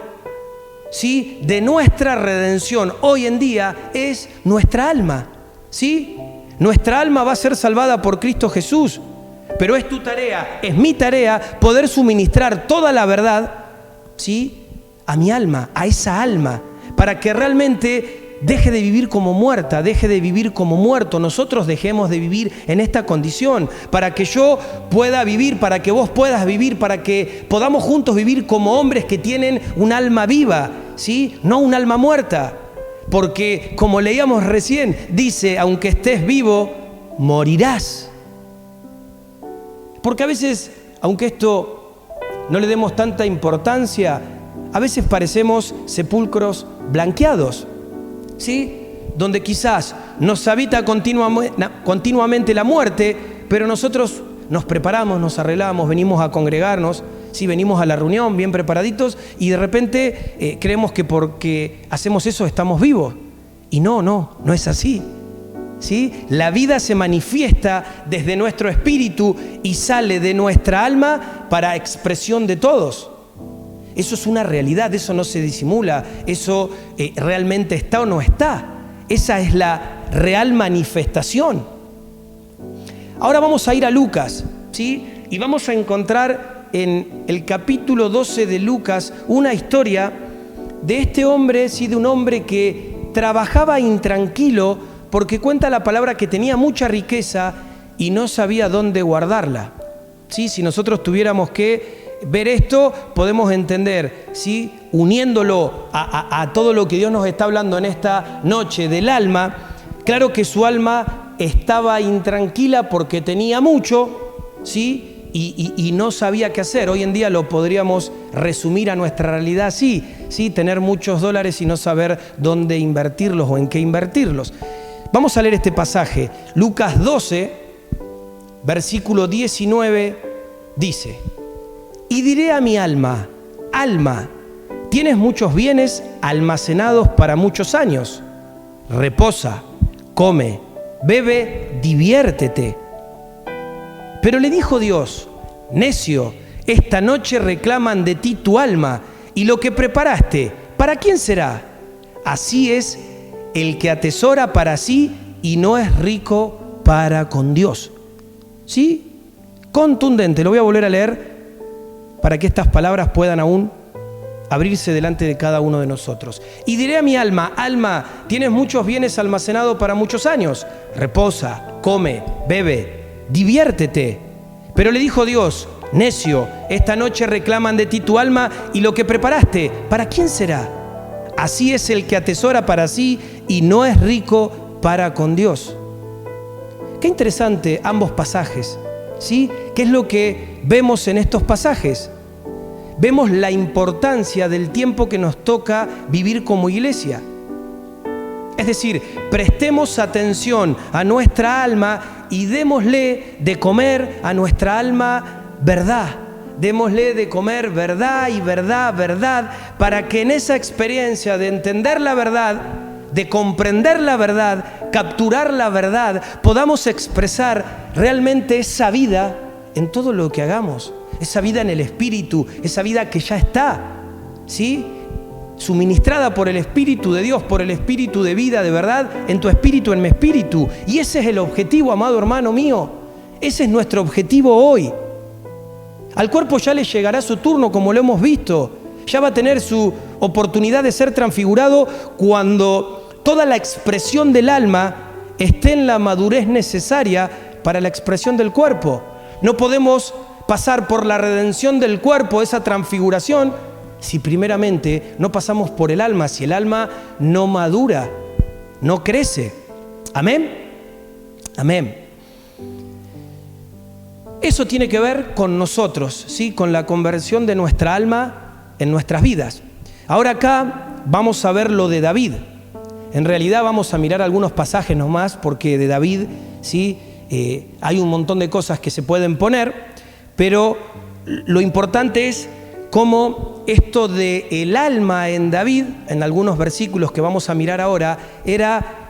¿sí?, de nuestra redención hoy en día es nuestra alma. ¿Sí? Nuestra alma va a ser salvada por Cristo Jesús, pero es tu tarea, es mi tarea poder suministrar toda la verdad, ¿sí?, a mi alma, a esa alma, para que realmente deje de vivir como muerta, deje de vivir como muerto, nosotros dejemos de vivir en esta condición, para que yo pueda vivir, para que vos puedas vivir, para que podamos juntos vivir como hombres que tienen un alma viva, ¿sí?, no un alma muerta. Porque, como leíamos recién, dice, aunque estés vivo, morirás. Porque a veces, aunque esto no le demos tanta importancia, a veces parecemos sepulcros blanqueados, ¿sí? Donde quizás nos habita continuamente la muerte, pero nosotros nos preparamos, nos arreglamos, venimos a congregarnos, sí, venimos a la reunión bien preparaditos y de repente creemos que porque hacemos eso estamos vivos. Y no es así. ¿Sí? La vida se manifiesta desde nuestro espíritu y sale de nuestra alma para expresión de todos. Eso es una realidad, eso no se disimula, eso realmente está o no está. Esa es la real manifestación. Ahora vamos a ir a Lucas, ¿sí? Y vamos a encontrar en el capítulo 12 de Lucas una historia de este hombre, sí, de un hombre que trabajaba intranquilo porque cuenta la palabra que tenía mucha riqueza y no sabía dónde guardarla. ¿Sí? Si nosotros tuviéramos que ver esto, podemos entender, ¿sí? Uniéndolo a todo lo que Dios nos está hablando en esta noche del alma, claro que su alma estaba intranquila porque tenía mucho, ¿sí? Y no sabía qué hacer. Hoy en día lo podríamos resumir a nuestra realidad así, ¿sí? Tener muchos dólares y no saber dónde invertirlos o en qué invertirlos. Vamos a leer este pasaje. Lucas 12, versículo 19, dice: y diré a mi alma, alma, tienes muchos bienes almacenados para muchos años. Reposa, come, bebe, diviértete. Pero le dijo Dios: necio, esta noche reclaman de ti tu alma, y lo que preparaste, ¿para quién será? Así es el que atesora para sí y no es rico para con Dios. ¿Sí? Contundente, lo voy a volver a leer para que estas palabras puedan aún abrirse delante de cada uno de nosotros. Y diré a mi alma, alma, tienes muchos bienes almacenados para muchos años. Reposa, come, bebe, diviértete. Pero le dijo Dios: necio, esta noche reclaman de ti tu alma y lo que preparaste, ¿para quién será? Así es el que atesora para sí y no es rico para con Dios. Qué interesante ambos pasajes, ¿sí? ¿Qué es lo que vemos en estos pasajes? Vemos la importancia del tiempo que nos toca vivir como iglesia. Es decir, prestemos atención a nuestra alma y démosle de comer a nuestra alma verdad. Démosle de comer verdad y verdad, verdad, para que en esa experiencia de entender la verdad, de comprender la verdad, capturar la verdad, podamos expresar realmente esa vida en todo lo que hagamos, esa vida en el Espíritu, esa vida que ya está, ¿sí? Suministrada por el Espíritu de Dios, por el Espíritu de vida, de verdad, en tu espíritu, en mi espíritu. Y ese es el objetivo, amado hermano mío. Ese es nuestro objetivo hoy. Al cuerpo ya le llegará su turno, como lo hemos visto. Ya va a tener su oportunidad de ser transfigurado cuando toda la expresión del alma esté en la madurez necesaria para la expresión del cuerpo. No podemos pasar por la redención del cuerpo, esa transfiguración, si primeramente no pasamos por el alma, si el alma no madura, no crece. ¿Amén? Amén. Eso tiene que ver con nosotros, ¿sí? Con la conversión de nuestra alma en nuestras vidas. Ahora acá vamos a ver lo de David. En realidad vamos a mirar algunos pasajes nomás, porque de David, ¿sí? Hay un montón de cosas que se pueden poner, pero lo importante es cómo esto del alma en David, en algunos versículos que vamos a mirar ahora, era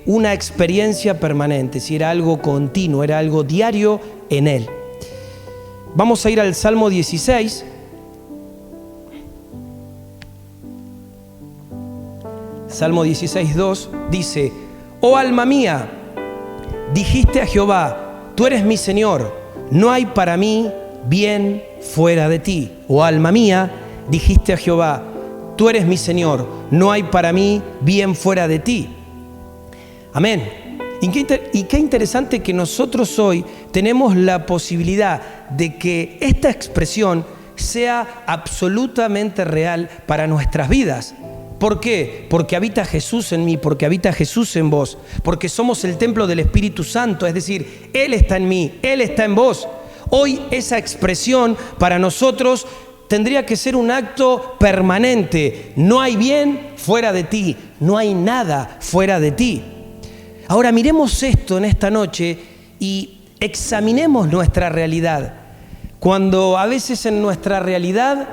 una experiencia permanente, ¿sí? Era algo continuo, era algo diario en él. Vamos a ir al Salmo 16. Salmo 16:2 dice: oh alma mía, dijiste a Jehová, tú eres mi Señor, no hay para mí bien fuera de ti. Oh alma mía, dijiste a Jehová, tú eres mi Señor, no hay para mí bien fuera de ti. Amén. Y qué interesante que nosotros hoy tenemos la posibilidad de que esta expresión sea absolutamente real para nuestras vidas. ¿Por qué? Porque habita Jesús en mí, porque habita Jesús en vos, porque somos el templo del Espíritu Santo, es decir, Él está en mí, Él está en vos. Hoy esa expresión para nosotros tendría que ser un acto permanente. No hay bien fuera de ti, no hay nada fuera de ti. Ahora miremos esto en esta noche y examinemos nuestra realidad. Cuando a veces en nuestra realidad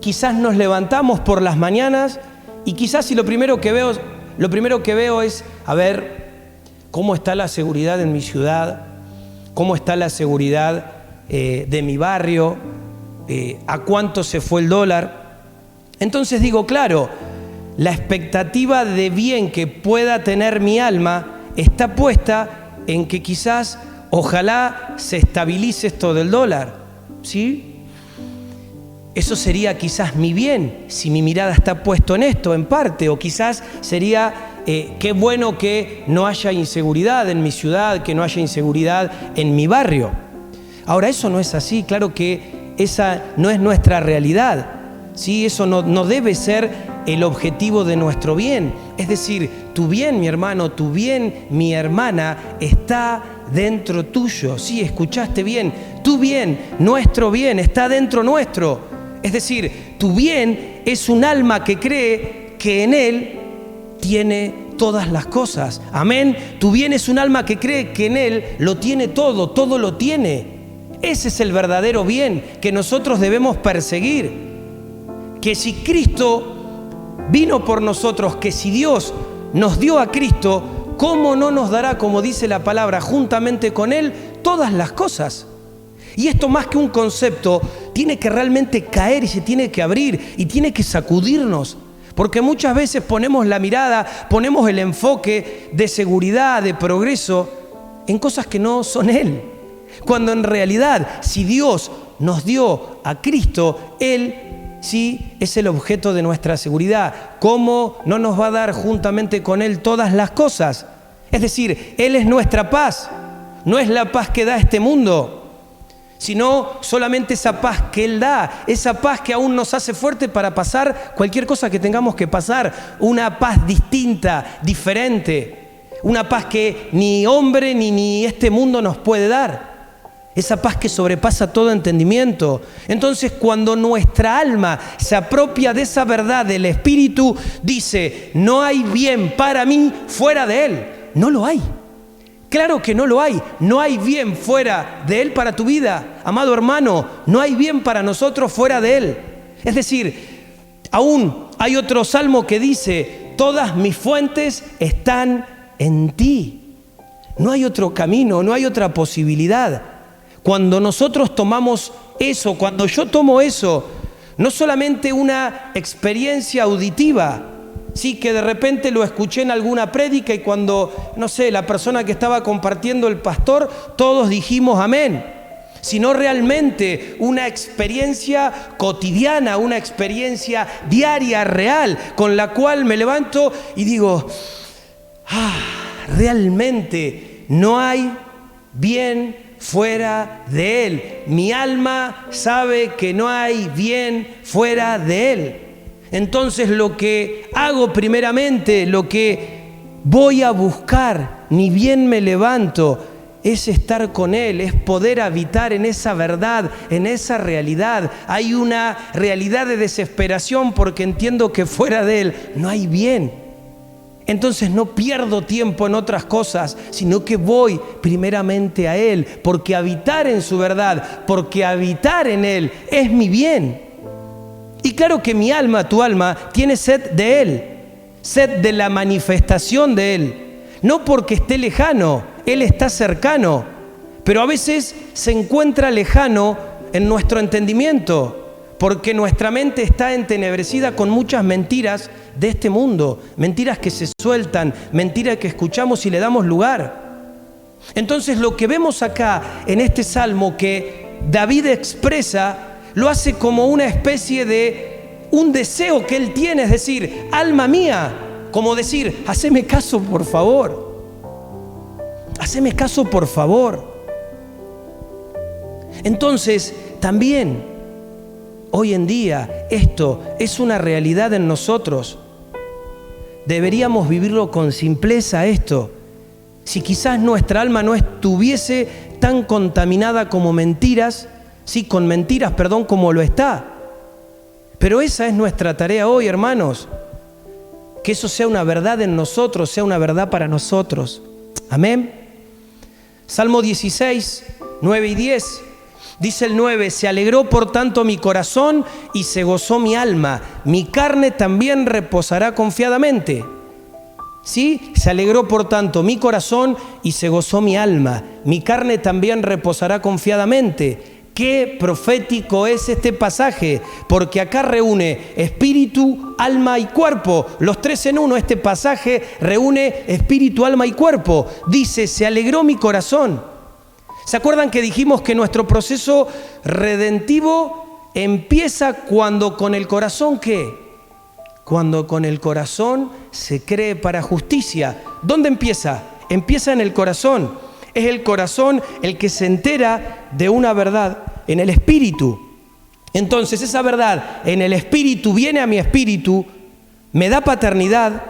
quizás nos levantamos por las mañanas y quizás si lo primero que veo es, a ver, ¿cómo está la seguridad en mi ciudad? ¿Cómo está la seguridad de mi barrio? ¿A cuánto se fue el dólar? Entonces digo, claro, la expectativa de bien que pueda tener mi alma está puesta en que quizás, ojalá se estabilice esto del dólar, ¿sí? Eso sería quizás mi bien, si mi mirada está puesta en esto, en parte, o quizás sería qué bueno que no haya inseguridad en mi ciudad, que no haya inseguridad en mi barrio. Ahora, eso no es así, claro que esa no es nuestra realidad, ¿sí? Eso no debe ser el objetivo de nuestro bien. Es decir, tu bien, mi hermano, tu bien, mi hermana, está dentro tuyo. Sí, escuchaste bien. Tu bien, nuestro bien, está dentro nuestro. Es decir, tu bien es un alma que cree que en Él tiene todas las cosas. Amén. Tu bien es un alma que cree que en Él lo tiene todo, todo lo tiene. Ese es el verdadero bien que nosotros debemos perseguir. Que si Cristo vino por nosotros, que si Dios nos dio a Cristo, ¿cómo no nos dará, como dice la palabra, juntamente con Él todas las cosas? Y esto, más que un concepto, tiene que realmente caer y se tiene que abrir y tiene que sacudirnos. Porque muchas veces ponemos la mirada, ponemos el enfoque de seguridad, de progreso, en cosas que no son Él. Cuando en realidad, si Dios nos dio a Cristo, Él sí es el objeto de nuestra seguridad. ¿Cómo no nos va a dar juntamente con Él todas las cosas? Es decir, Él es nuestra paz. No es la paz que da este mundo, sino solamente esa paz que Él da, esa paz que aún nos hace fuerte para pasar cualquier cosa que tengamos que pasar, una paz distinta, diferente, una paz que ni hombre ni este mundo nos puede dar. Esa paz que sobrepasa todo entendimiento. Entonces, cuando nuestra alma se apropia de esa verdad del Espíritu, dice, no hay bien para mí fuera de Él. No lo hay. Claro que no lo hay. No hay bien fuera de Él para tu vida. Amado hermano, no hay bien para nosotros fuera de Él. Es decir, aún hay otro salmo que dice, todas mis fuentes están en ti. No hay otro camino, no hay otra posibilidad. Cuando nosotros tomamos eso, cuando yo tomo eso, no solamente una experiencia auditiva, sí, que de repente lo escuché en alguna prédica y cuando, no sé, la persona que estaba compartiendo el pastor, todos dijimos amén, sino realmente una experiencia cotidiana, una experiencia diaria, real, con la cual me levanto y digo, realmente no hay bien fuera de Él. Mi alma sabe que no hay bien fuera de Él. Entonces lo que hago primeramente, lo que voy a buscar, ni bien me levanto, es estar con Él, es poder habitar en esa verdad, en esa realidad. Hay una realidad de desesperación porque entiendo que fuera de Él no hay bien. Entonces no pierdo tiempo en otras cosas, sino que voy primeramente a Él, porque habitar en su verdad, porque habitar en Él es mi bien. Y claro que mi alma, tu alma, tiene sed de Él, sed de la manifestación de Él. No porque esté lejano, Él está cercano, pero a veces se encuentra lejano en nuestro entendimiento, porque nuestra mente está entenebrecida con muchas mentiras de este mundo, mentiras que se sueltan, mentiras que escuchamos y le damos lugar. Entonces lo que vemos acá en este salmo que David expresa, lo hace como una especie de un deseo que él tiene, es decir, alma mía, como decir, haceme caso por favor, haceme caso por favor. Entonces también hoy en día esto es una realidad en nosotros. Deberíamos vivirlo con simpleza esto. Si quizás nuestra alma no estuviese tan contaminada como mentiras, sí, con mentiras, perdón, como lo está. Pero esa es nuestra tarea hoy, hermanos. Que eso sea una verdad en nosotros, sea una verdad para nosotros. Amén. Salmo 16, 9 y 10. Dice el 9: se alegró por tanto mi corazón y se gozó mi alma. Mi carne también reposará confiadamente. ¿Sí? Se alegró por tanto mi corazón y se gozó mi alma. Mi carne también reposará confiadamente. Qué profético es este pasaje, porque acá reúne espíritu, alma y cuerpo. Los tres en uno. Este pasaje reúne espíritu, alma y cuerpo. Dice: se alegró mi corazón. ¿Se acuerdan que dijimos que nuestro proceso redentivo empieza cuando con el corazón ¿qué? Cuando con el corazón se cree para justicia. ¿Dónde empieza? Empieza en el corazón. Es el corazón el que se entera de una verdad en el espíritu. Entonces esa verdad en el espíritu viene a mi espíritu, me da paternidad,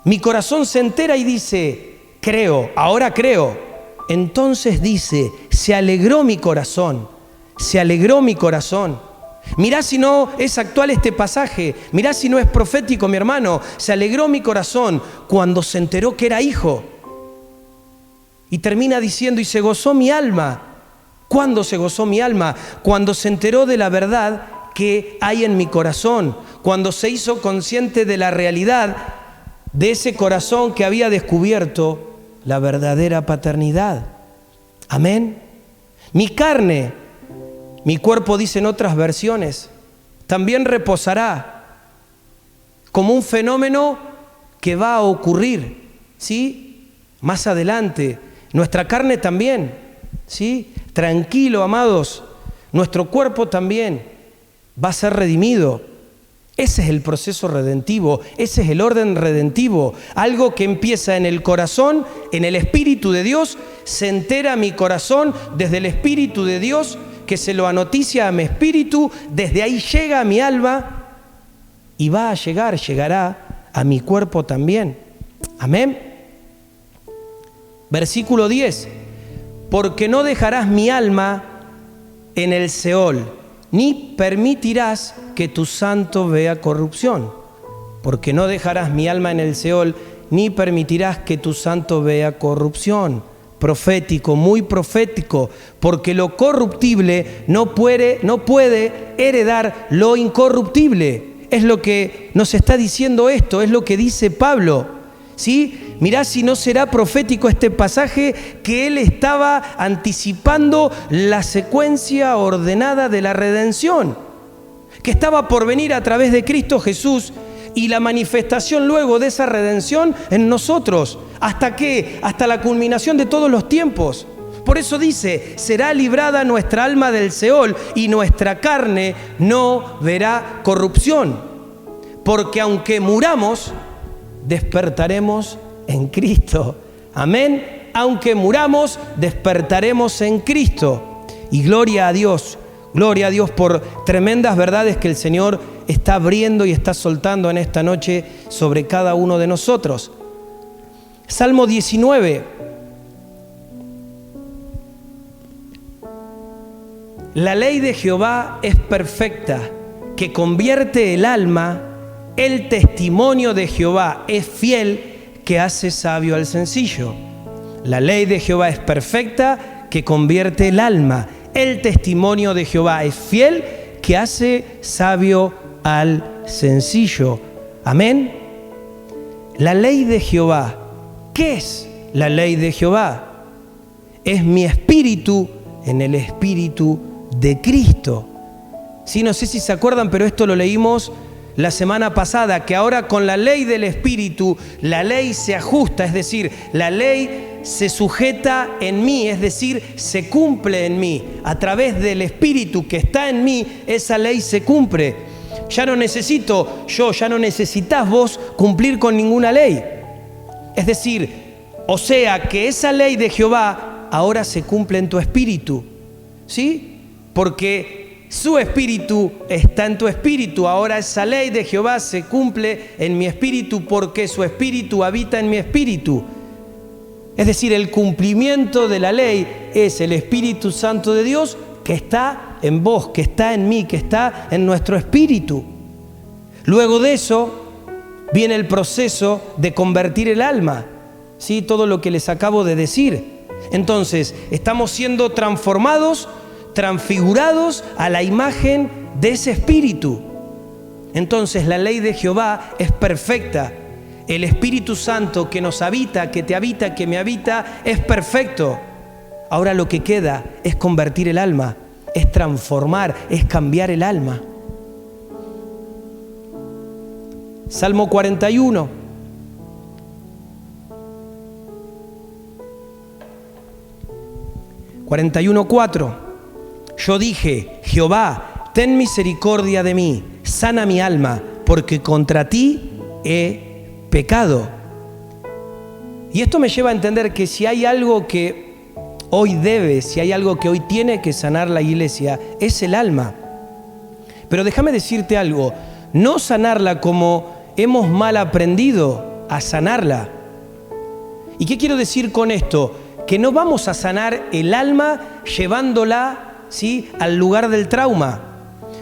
mi corazón se entera y dice: creo, ahora creo. Entonces dice: se alegró mi corazón, se alegró mi corazón. Mirá si no es actual este pasaje, mirá si no es profético, mi hermano. Se alegró mi corazón cuando se enteró que era hijo. Y termina diciendo: y se gozó mi alma. ¿Cuándo se gozó mi alma? Cuando se enteró de la verdad que hay en mi corazón, cuando se hizo consciente de la realidad de ese corazón que había descubierto la verdadera paternidad. Amén. Mi carne, mi cuerpo, dice en otras versiones, también reposará como un fenómeno que va a ocurrir, ¿sí? Más adelante. Nuestra carne también, ¿sí? Tranquilo, amados, nuestro cuerpo también va a ser redimido. Ese es el proceso redentivo, ese es el orden redentivo. Algo que empieza en el corazón, en el Espíritu de Dios, se entera mi corazón desde el Espíritu de Dios, que se lo anoticia a mi espíritu, desde ahí llega a mi alma y va a llegará a mi cuerpo también. Amén. Versículo 10: porque no dejarás mi alma en el Seol, ni permitirás que tu santo vea corrupción. Porque no dejarás mi alma en el Seol, ni permitirás que tu santo vea corrupción. Profético, muy profético, porque lo corruptible no puede heredar lo incorruptible. Es lo que nos está diciendo esto, es lo que dice Pablo, ¿sí? Mirá si no será profético este pasaje, que él estaba anticipando la secuencia ordenada de la redención, que estaba por venir a través de Cristo Jesús, y la manifestación luego de esa redención en nosotros. ¿Hasta qué? Hasta la culminación de todos los tiempos. Por eso dice: será librada nuestra alma del Seol y nuestra carne no verá corrupción. Porque aunque muramos, despertaremos en Cristo. Amén. Aunque muramos, despertaremos en Cristo. Y gloria a Dios por tremendas verdades que el Señor está abriendo y está soltando en esta noche sobre cada uno de nosotros. Salmo 19. La ley de Jehová es perfecta, que convierte el alma. El testimonio de Jehová es fiel, que hace sabio al sencillo. La ley de Jehová es perfecta, que convierte el alma. El testimonio de Jehová es fiel, que hace sabio al sencillo. Amén. La ley de Jehová. ¿Qué es la ley de Jehová? Es mi espíritu en el espíritu de Cristo. Sí, no sé si se acuerdan, pero esto lo leímos la semana pasada, que ahora con la ley del Espíritu, la ley se ajusta, es decir, la ley se sujeta en mí, es decir, se cumple en mí. A través del Espíritu que está en mí, esa ley se cumple. Ya no necesito yo, ya no necesitas vos cumplir con ninguna ley. Es decir, o sea que esa ley de Jehová ahora se cumple en tu espíritu, ¿sí? Porque su espíritu está en tu espíritu. Ahora esa ley de Jehová se cumple en mi espíritu, porque su espíritu habita en mi espíritu. Es decir, el cumplimiento de la ley es el Espíritu Santo de Dios que está en vos, que está en mí, que está en nuestro espíritu. Luego de eso viene el proceso de convertir el alma, ¿sí? Todo lo que les acabo de decir. Entonces, estamos siendo transformados, transfigurados a la imagen de ese Espíritu. Entonces, la ley de Jehová es perfecta. El Espíritu Santo que nos habita, que te habita, que me habita, es perfecto. Ahora lo que queda es convertir el alma, es transformar, es cambiar el alma. Salmo 41. (41:4). Yo dije: Jehová, ten misericordia de mí, sana mi alma, porque contra ti he pecado. Y esto me lleva a entender que si hay algo que hoy si hay algo que hoy tiene que sanar la iglesia, es el alma. Pero déjame decirte algo, no sanarla como hemos mal aprendido a sanarla. ¿Y qué quiero decir con esto? Que no vamos a sanar el alma llevándola, ¿sí?, al lugar del trauma.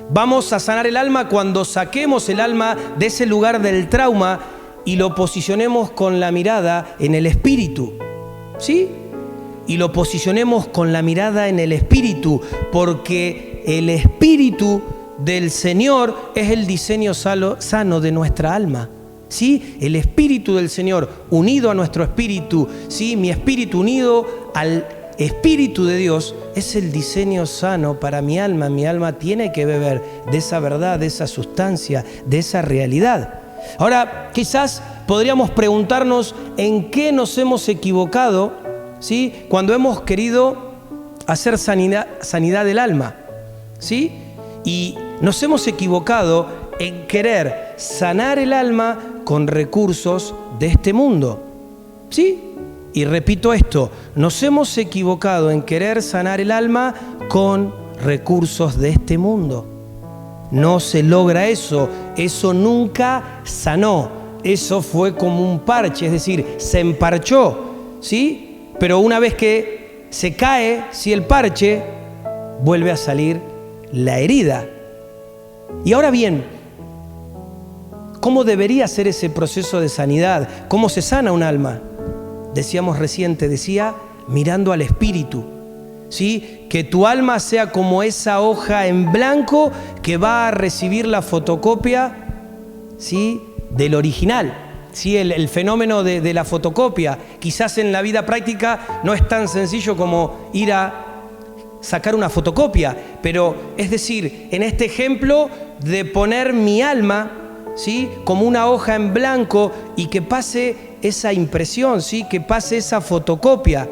Vamos a sanar el alma cuando saquemos el alma de ese lugar del trauma y lo posicionemos con la mirada en el Espíritu, ¿sí? Y lo posicionemos con la mirada en el Espíritu, porque el Espíritu del Señor es el diseño sano de nuestra alma. ¿Sí? El Espíritu del Señor unido a nuestro espíritu, ¿sí? Mi espíritu unido al Espíritu de Dios es el diseño sano para mi alma. Mi alma tiene que beber de esa verdad, de esa sustancia, de esa realidad. Ahora, quizás podríamos preguntarnos en qué nos hemos equivocado, ¿sí?, cuando hemos querido hacer sanidad del alma, ¿sí? Y nos hemos equivocado en querer sanar el alma con recursos de este mundo, ¿sí? Y repito esto, nos hemos equivocado en querer sanar el alma con recursos de este mundo. No se logra eso, eso nunca sanó, eso fue como un parche, es decir, se emparchó, ¿sí? Pero una vez que se cae, ¿sí?, el parche, vuelve a salir la herida. Y ahora bien, ¿cómo debería ser ese proceso de sanidad? ¿Cómo se sana un alma? Decíamos reciente, mirando al Espíritu, ¿sí? Que tu alma sea como esa hoja en blanco que va a recibir la fotocopia, ¿sí?, del original, ¿sí? El fenómeno de la fotocopia. Quizás en la vida práctica no es tan sencillo como ir a sacar una fotocopia, pero es decir, en este ejemplo de poner mi alma, ¿sí?, como una hoja en blanco y que pase esa impresión, ¿sí?, que pase esa fotocopia.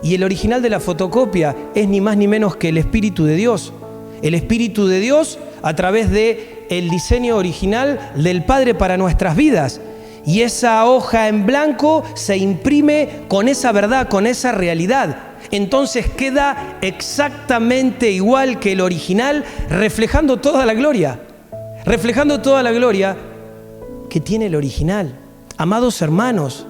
Y el original de la fotocopia es ni más ni menos que el Espíritu de Dios. El Espíritu de Dios a través del diseño original del Padre para nuestras vidas. Y esa hoja en blanco se imprime con esa verdad, con esa realidad. Entonces queda exactamente igual que el original, reflejando toda la gloria que tiene el original. Amados hermanos,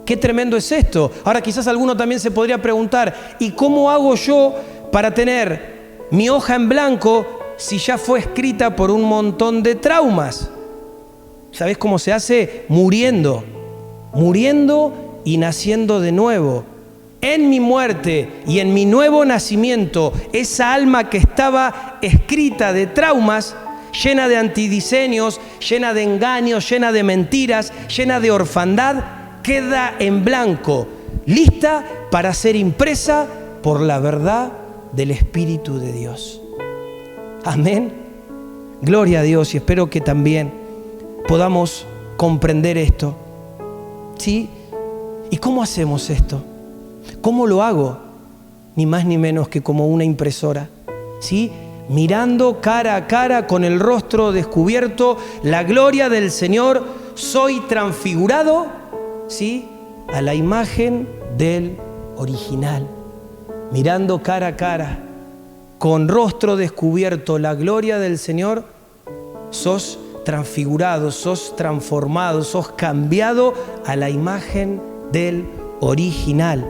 qué tremendo es esto. Ahora quizás alguno también se podría preguntar, ¿y cómo hago yo para tener mi hoja en blanco si ya fue escrita por un montón de traumas? ¿Sabés cómo se hace? Muriendo y naciendo de nuevo. En mi muerte y en mi nuevo nacimiento, esa alma que estaba escrita de traumas, llena de antidiseños, llena de engaños, llena de mentiras, llena de orfandad, queda en blanco, lista para ser impresa por la verdad del Espíritu de Dios. Amén. Gloria a Dios, y espero que también podamos comprender esto, ¿sí? ¿Y cómo hacemos esto? ¿Cómo lo hago? Ni más ni menos que como una impresora, ¿sí?, mirando cara a cara, con el rostro descubierto, la gloria del Señor, soy transfigurado, ¿sí?, a la imagen del original. Mirando cara a cara, con rostro descubierto, la gloria del Señor, sos transfigurado, sos transformado, sos cambiado a la imagen del original.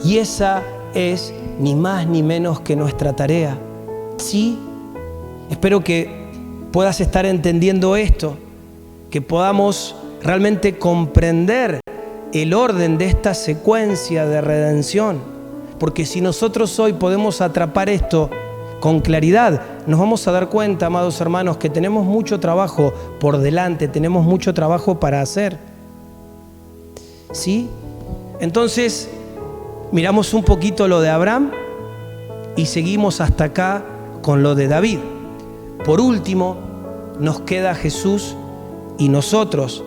Y esa es ni más ni menos que nuestra tarea. Sí, espero que puedas estar entendiendo esto, que podamos realmente comprender el orden de esta secuencia de redención. Porque si nosotros hoy podemos atrapar esto con claridad, nos vamos a dar cuenta, amados hermanos, que tenemos mucho trabajo por delante, tenemos mucho trabajo para hacer. ¿Sí? Entonces, miramos un poquito lo de Abraham y seguimos hasta acá con lo de David. Por último, nos queda Jesús y nosotros.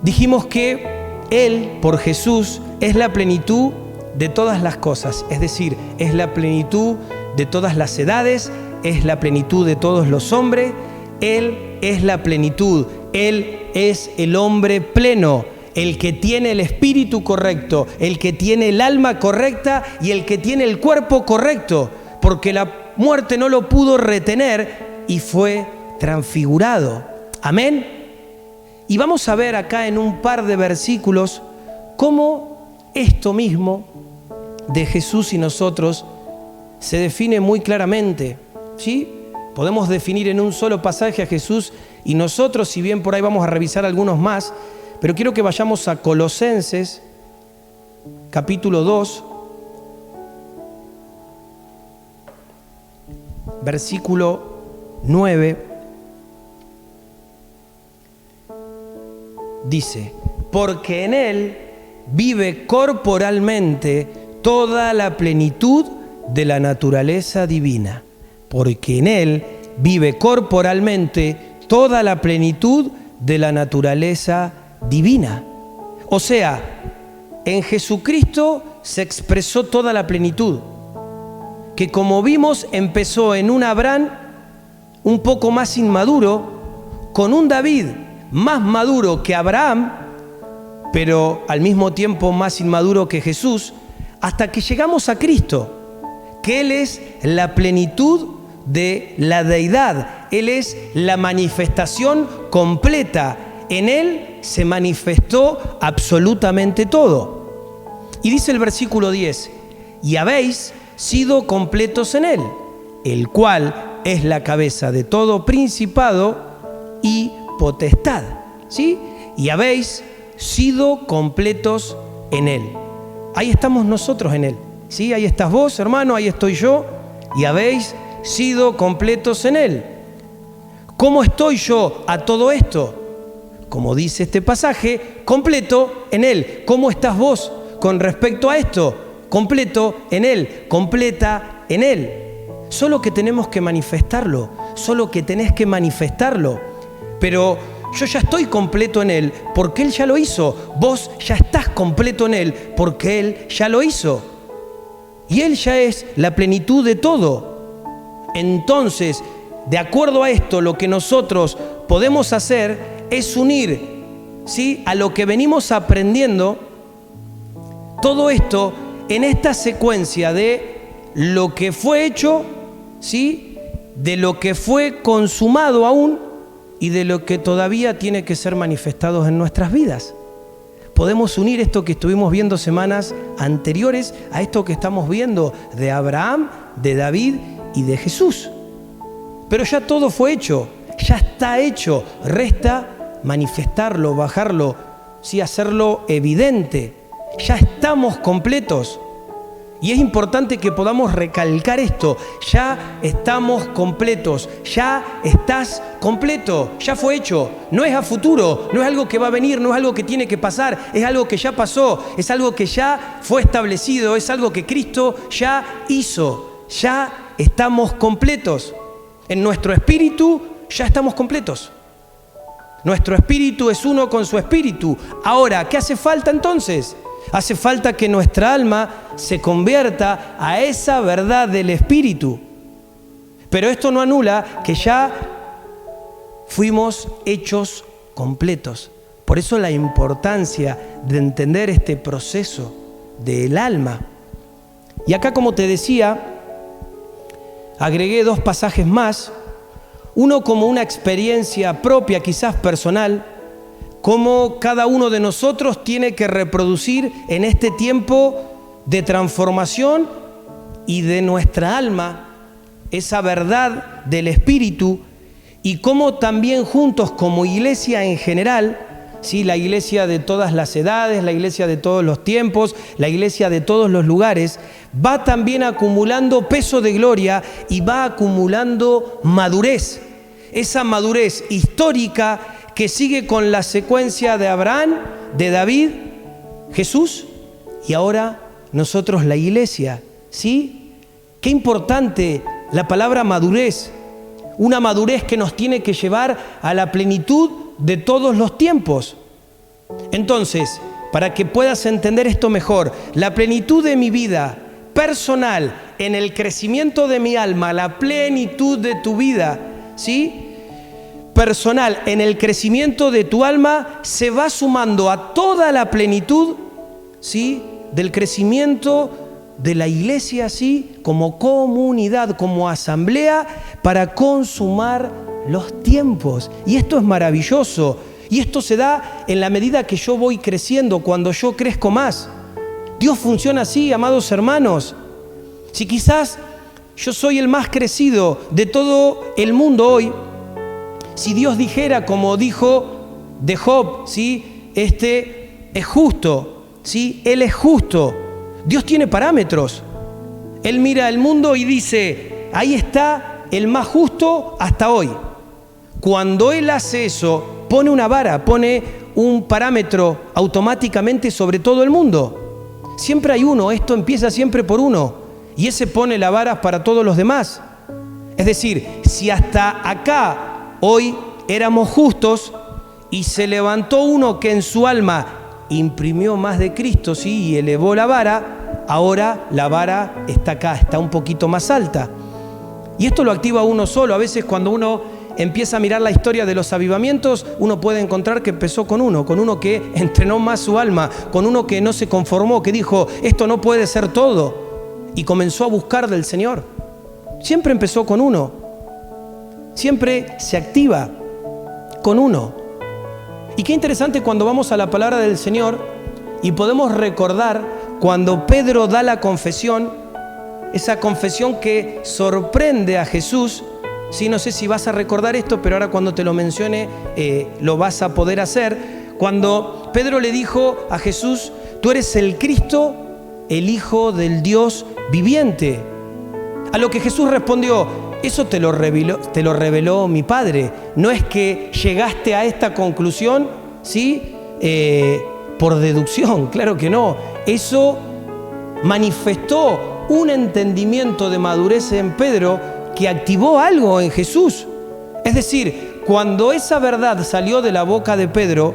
Dijimos que Él, por Jesús, es la plenitud de todas las cosas, es decir, es la plenitud de todas las edades, es la plenitud de todos los hombres. Él es la plenitud, Él es el hombre pleno, el que tiene el espíritu correcto, el que tiene el alma correcta y el que tiene el cuerpo correcto, porque la muerte no lo pudo retener y fue transfigurado. Amén. Y vamos a ver acá en un par de versículos cómo esto mismo de Jesús y nosotros se define muy claramente, ¿sí? Podemos definir en un solo pasaje a Jesús y nosotros, si bien por ahí vamos a revisar algunos más, pero quiero que vayamos a Colosenses, capítulo 2, versículo 9, dice: porque en Él vive corporalmente toda la plenitud de la naturaleza divina. Porque en Él vive corporalmente toda la plenitud de la naturaleza divina. O sea, en Jesucristo se expresó toda la plenitud, que como vimos empezó en un Abraham un poco más inmaduro, con un David más maduro que Abraham, pero al mismo tiempo más inmaduro que Jesús, hasta que llegamos a Cristo, que Él es la plenitud de la deidad, Él es la manifestación completa. En Él se manifestó absolutamente todo. Y dice el versículo 10: y habéis sido completos en Él, el cual es la cabeza de todo principado y potestad. ¿Sí? Y habéis sido completos en Él. Ahí estamos nosotros en Él. ¿Sí? Ahí estás vos, hermano, ahí estoy yo. Y habéis sido completos en Él. ¿Cómo estoy yo a todo esto? Como dice este pasaje, completo en Él. ¿Cómo estás vos con respecto a esto? Completo en Él, completa en Él. Solo que tenemos que manifestarlo, solo que tenés que manifestarlo. Pero yo ya estoy completo en Él porque Él ya lo hizo. Vos ya estás completo en Él porque Él ya lo hizo. Y Él ya es la plenitud de todo. Entonces, de acuerdo a esto, lo que nosotros podemos hacer es unir, ¿sí?, a lo que venimos aprendiendo, todo esto en esta secuencia de lo que fue hecho, ¿sí?, de lo que fue consumado aún y de lo que todavía tiene que ser manifestado en nuestras vidas. Podemos unir esto que estuvimos viendo semanas anteriores a esto que estamos viendo de Abraham, de David y de Jesús. Pero ya todo fue hecho, ya está hecho. Resta manifestarlo, bajarlo, ¿sí?, hacerlo evidente. Ya estamos completos. Y es importante que podamos recalcar esto. Ya estamos completos. Ya estás completo. Ya fue hecho. No es a futuro. No es algo que va a venir. No es algo que tiene que pasar. Es algo que ya pasó. Es algo que ya fue establecido. Es algo que Cristo ya hizo. Ya estamos completos. En nuestro espíritu ya estamos completos. Nuestro espíritu es uno con su espíritu. Ahora, ¿qué hace falta entonces? Hace falta que nuestra alma se convierta a esa verdad del Espíritu. Pero esto no anula que ya fuimos hechos completos. Por eso la importancia de entender este proceso del alma. Y acá, como te decía, agregué 2 pasajes más. Uno como una experiencia propia, quizás personal, cómo cada uno de nosotros tiene que reproducir en este tiempo de transformación y de nuestra alma esa verdad del Espíritu, y cómo también juntos como iglesia en general, ¿sí? La iglesia de todas las edades, la iglesia de todos los tiempos, la iglesia de todos los lugares, va también acumulando peso de gloria y va acumulando madurez. Esa madurez histórica que sigue con la secuencia de Abraham, de David, Jesús y ahora nosotros la iglesia, ¿sí? Qué importante la palabra madurez, una madurez que nos tiene que llevar a la plenitud de todos los tiempos. Entonces, para que puedas entender esto mejor, la plenitud de mi vida personal, en el crecimiento de mi alma, la plenitud de tu vida, ¿sí? Personal, en el crecimiento de tu alma, se va sumando a toda la plenitud, ¿sí? Del crecimiento de la iglesia, ¿sí? Como comunidad, como asamblea, para consumar los tiempos. Y esto es maravilloso. Y esto se da en la medida que yo voy creciendo, cuando yo crezco más. Dios funciona así, amados hermanos. Si quizás yo soy el más crecido de todo el mundo hoy, si Dios dijera, como dijo de Job, ¿sí? Este es justo, ¿sí? Él es justo. Dios tiene parámetros. Él mira el mundo y dice, ahí está el más justo hasta hoy. Cuando Él hace eso, pone una vara, pone un parámetro automáticamente sobre todo el mundo. Siempre hay uno, esto empieza siempre por uno, y ese pone la vara para todos los demás. Es decir, si hasta acá hoy éramos justos y se levantó uno que en su alma imprimió más de Cristo, ¿sí? Y elevó la vara, ahora la vara está acá, está un poquito más alta. Y esto lo activa uno solo. A veces cuando uno empieza a mirar la historia de los avivamientos, uno puede encontrar que empezó con uno que entrenó más su alma, con uno que no se conformó, que dijo, esto no puede ser todo, y comenzó a buscar del Señor. Siempre empezó con uno, siempre se activa con uno. Y qué interesante cuando vamos a la palabra del Señor y podemos recordar cuando Pedro da la confesión, esa confesión que sorprende a Jesús. Sí, no sé si vas a recordar esto, pero ahora cuando te lo mencione lo vas a poder hacer. Cuando Pedro le dijo a Jesús, tú eres el Cristo, el Hijo del Dios viviente. A lo que Jesús respondió, eso te lo reveló mi Padre. No es que llegaste a esta conclusión, ¿sí? Por deducción, claro que no. Eso manifestó un entendimiento de madurez en Pedro que activó algo en Jesús. Es decir, cuando esa verdad salió de la boca de Pedro,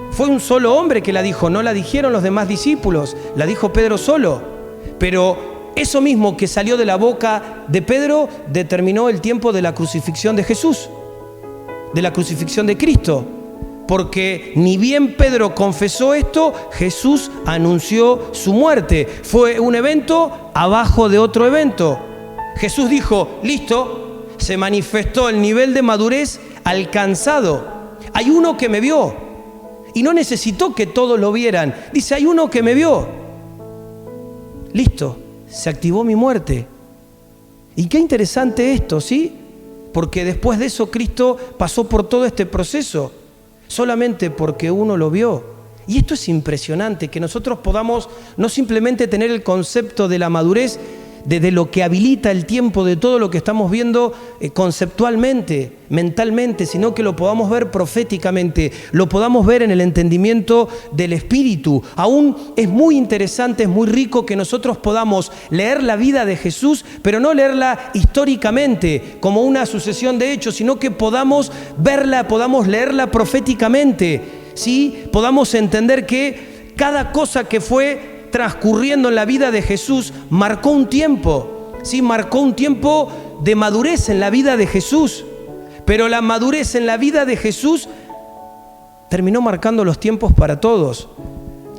fue un solo hombre que la dijo, no la dijeron los demás discípulos, la dijo Pedro solo. Pero eso mismo que salió de la boca de Pedro determinó el tiempo de la crucifixión de Jesús, de la crucifixión de Cristo. Porque ni bien Pedro confesó esto, Jesús anunció su muerte. Fue un evento abajo de otro evento. Jesús dijo, listo, se manifestó el nivel de madurez alcanzado. Hay uno que me vio y no necesitó que todos lo vieran. Dice, hay uno que me vio. Listo, se activó mi muerte. Y qué interesante esto, ¿sí? Porque después de eso Cristo pasó por todo este proceso, solamente porque uno lo vio. Y esto es impresionante, que nosotros podamos no simplemente tener el concepto de la madurez, de lo que habilita el tiempo, de todo lo que estamos viendo conceptualmente, mentalmente, sino que lo podamos ver proféticamente, lo podamos ver en el entendimiento del Espíritu. Aún es muy interesante, es muy rico que nosotros podamos leer la vida de Jesús, pero no leerla históricamente como una sucesión de hechos, sino que podamos verla, podamos leerla proféticamente, ¿sí? Podamos entender que cada cosa que fue transcurriendo en la vida de Jesús marcó un tiempo, ¿sí? Marcó un tiempo de madurez en la vida de Jesús. Pero la madurez en la vida de Jesús terminó marcando los tiempos para todos.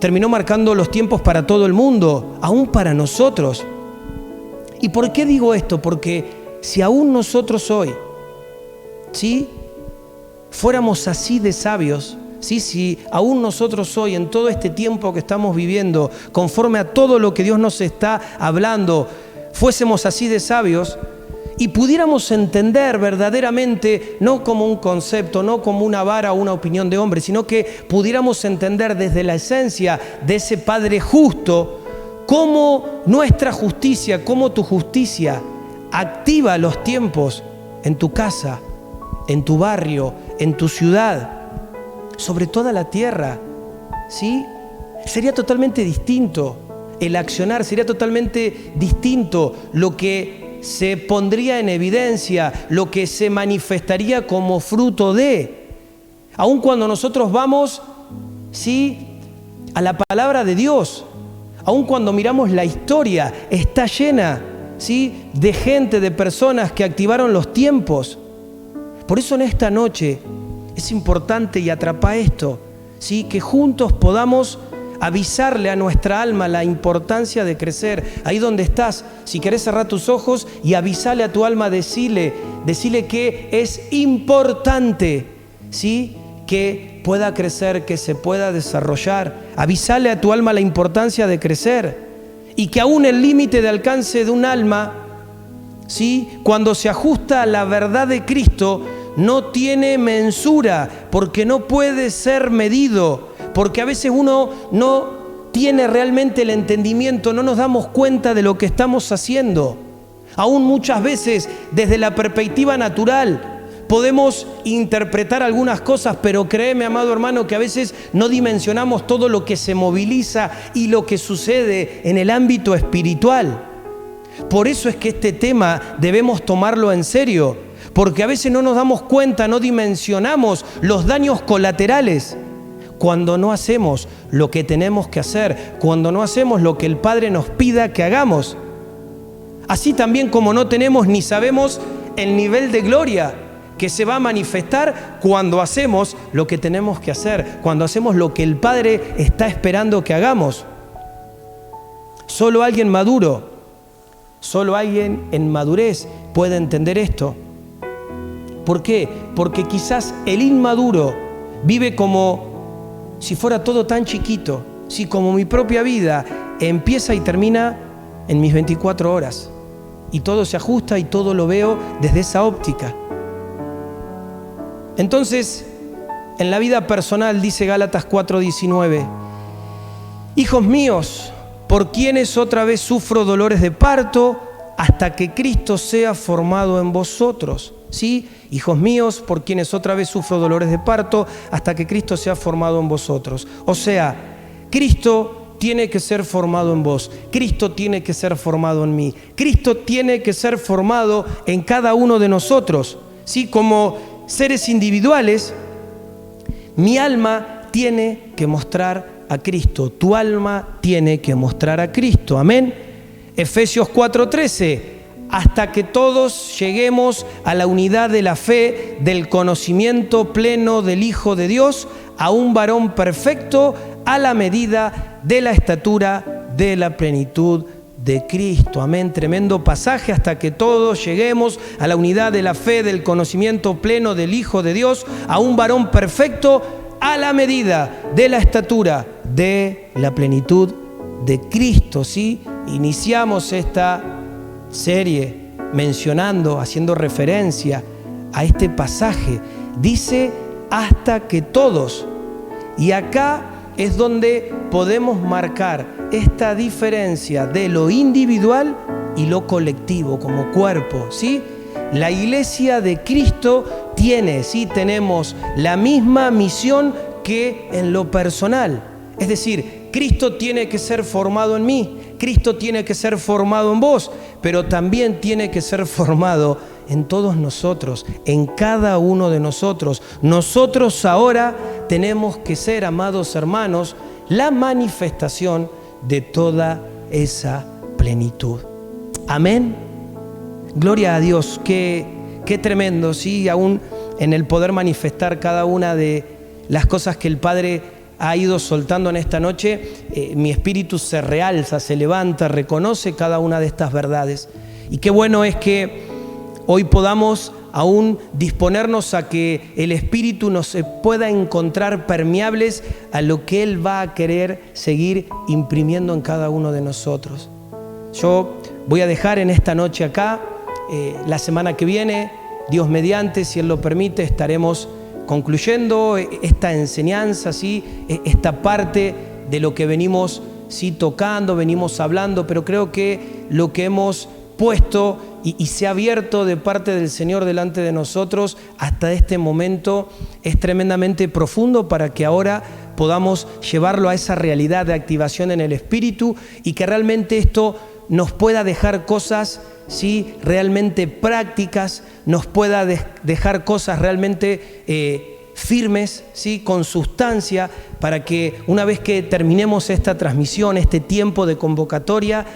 Terminó marcando los tiempos para todo el mundo, aún para nosotros. ¿Y por qué digo esto? Porque si aún nosotros hoy, ¿sí? fuéramos así de sabios, ¿sí? Si aún nosotros hoy, en todo este tiempo que estamos viviendo, conforme a todo lo que Dios nos está hablando, fuésemos así de sabios y pudiéramos entender verdaderamente, no como un concepto, no como una vara o una opinión de hombre, sino que pudiéramos entender desde la esencia de ese Padre justo, cómo nuestra justicia, cómo tu justicia activa los tiempos en tu casa, en tu barrio, en tu ciudad, sobre toda la tierra, ¿sí? Sería totalmente distinto el accionar, sería totalmente distinto lo que se pondría en evidencia, lo que se manifestaría como fruto de. Aun cuando nosotros vamos, ¿sí?, a la palabra de Dios, aun cuando miramos la historia, está llena, ¿sí?, de gente, de personas que activaron los tiempos. Por eso en esta noche es importante, y atrapa esto, ¿sí?, que juntos podamos avisarle a nuestra alma la importancia de crecer. Ahí donde estás, si querés cerrar tus ojos y avisarle a tu alma, decile que es importante, ¿sí?, que pueda crecer, que se pueda desarrollar. Avisarle a tu alma la importancia de crecer, y que aún el límite de alcance de un alma, ¿sí?, cuando se ajusta a la verdad de Cristo, no tiene mensura, porque no puede ser medido. Porque a veces uno no tiene realmente el entendimiento, no nos damos cuenta de lo que estamos haciendo. Aún muchas veces desde la perspectiva natural podemos interpretar algunas cosas, pero créeme, amado hermano, que a veces no dimensionamos todo lo que se moviliza y lo que sucede en el ámbito espiritual. Por eso es que este tema debemos tomarlo en serio, porque a veces no nos damos cuenta, no dimensionamos los daños colaterales cuando no hacemos lo que tenemos que hacer, cuando no hacemos lo que el Padre nos pida que hagamos. Así también como no tenemos ni sabemos el nivel de gloria que se va a manifestar cuando hacemos lo que tenemos que hacer, cuando hacemos lo que el Padre está esperando que hagamos. Solo alguien maduro, solo alguien en madurez puede entender esto. ¿Por qué? Porque quizás el inmaduro vive como si fuera todo tan chiquito, si como mi propia vida empieza y termina en mis 24 horas, y todo se ajusta y todo lo veo desde esa óptica. Entonces, en la vida personal dice Gálatas 4:19, hijos míos, por quienes otra vez sufro dolores de parto, hasta que Cristo sea formado en vosotros. ¿Sí? Hijos míos, por quienes otra vez sufro dolores de parto, hasta que Cristo sea formado en vosotros. O sea, Cristo tiene que ser formado en vos, Cristo tiene que ser formado en mí, Cristo tiene que ser formado en cada uno de nosotros. ¿Sí? Como seres individuales, mi alma tiene que mostrar a Cristo, tu alma tiene que mostrar a Cristo. Amén. Efesios 4:13, hasta que todos lleguemos a la unidad de la fe, del conocimiento pleno del Hijo de Dios, a un varón perfecto, a la medida de la estatura de la plenitud de Cristo. Amén. Tremendo pasaje, hasta que todos lleguemos a la unidad de la fe, del conocimiento pleno del Hijo de Dios, a un varón perfecto, a la medida de la estatura de la plenitud de Cristo. ¿Sí? Iniciamos esta serie mencionando, haciendo referencia a este pasaje. Dice hasta que todos, y acá es donde podemos marcar esta diferencia de lo individual y lo colectivo como cuerpo, ¿sí? La iglesia de Cristo tiene, ¿sí?, tenemos la misma misión que en lo personal. Es decir, Cristo tiene que ser formado en mí, Cristo tiene que ser formado en vos, pero también tiene que ser formado en todos nosotros, en cada uno de nosotros. Nosotros ahora tenemos que ser, amados hermanos, la manifestación de toda esa plenitud. Amén. Gloria a Dios. Qué tremendo, sí, aún en el poder manifestar cada una de las cosas que el Padre ha ido soltando en esta noche. Mi espíritu se realza, se levanta, reconoce cada una de estas verdades. Y qué bueno es que hoy podamos aún disponernos a que el Espíritu nos pueda encontrar permeables a lo que Él va a querer seguir imprimiendo en cada uno de nosotros. Yo voy a dejar en esta noche acá la semana que viene, Dios mediante, si Él lo permite, estaremos concluyendo esta enseñanza, ¿sí? Esta parte de lo que venimos, ¿sí?, tocando, venimos hablando, pero creo que lo que hemos puesto y se ha abierto de parte del Señor delante de nosotros hasta este momento es tremendamente profundo para que ahora podamos llevarlo a esa realidad de activación en el Espíritu y que realmente esto nos pueda dejar cosas, ¿sí?, realmente prácticas, nos pueda dejar cosas realmente firmes, ¿sí?, con sustancia, para que una vez que terminemos esta transmisión, este tiempo de convocatoria,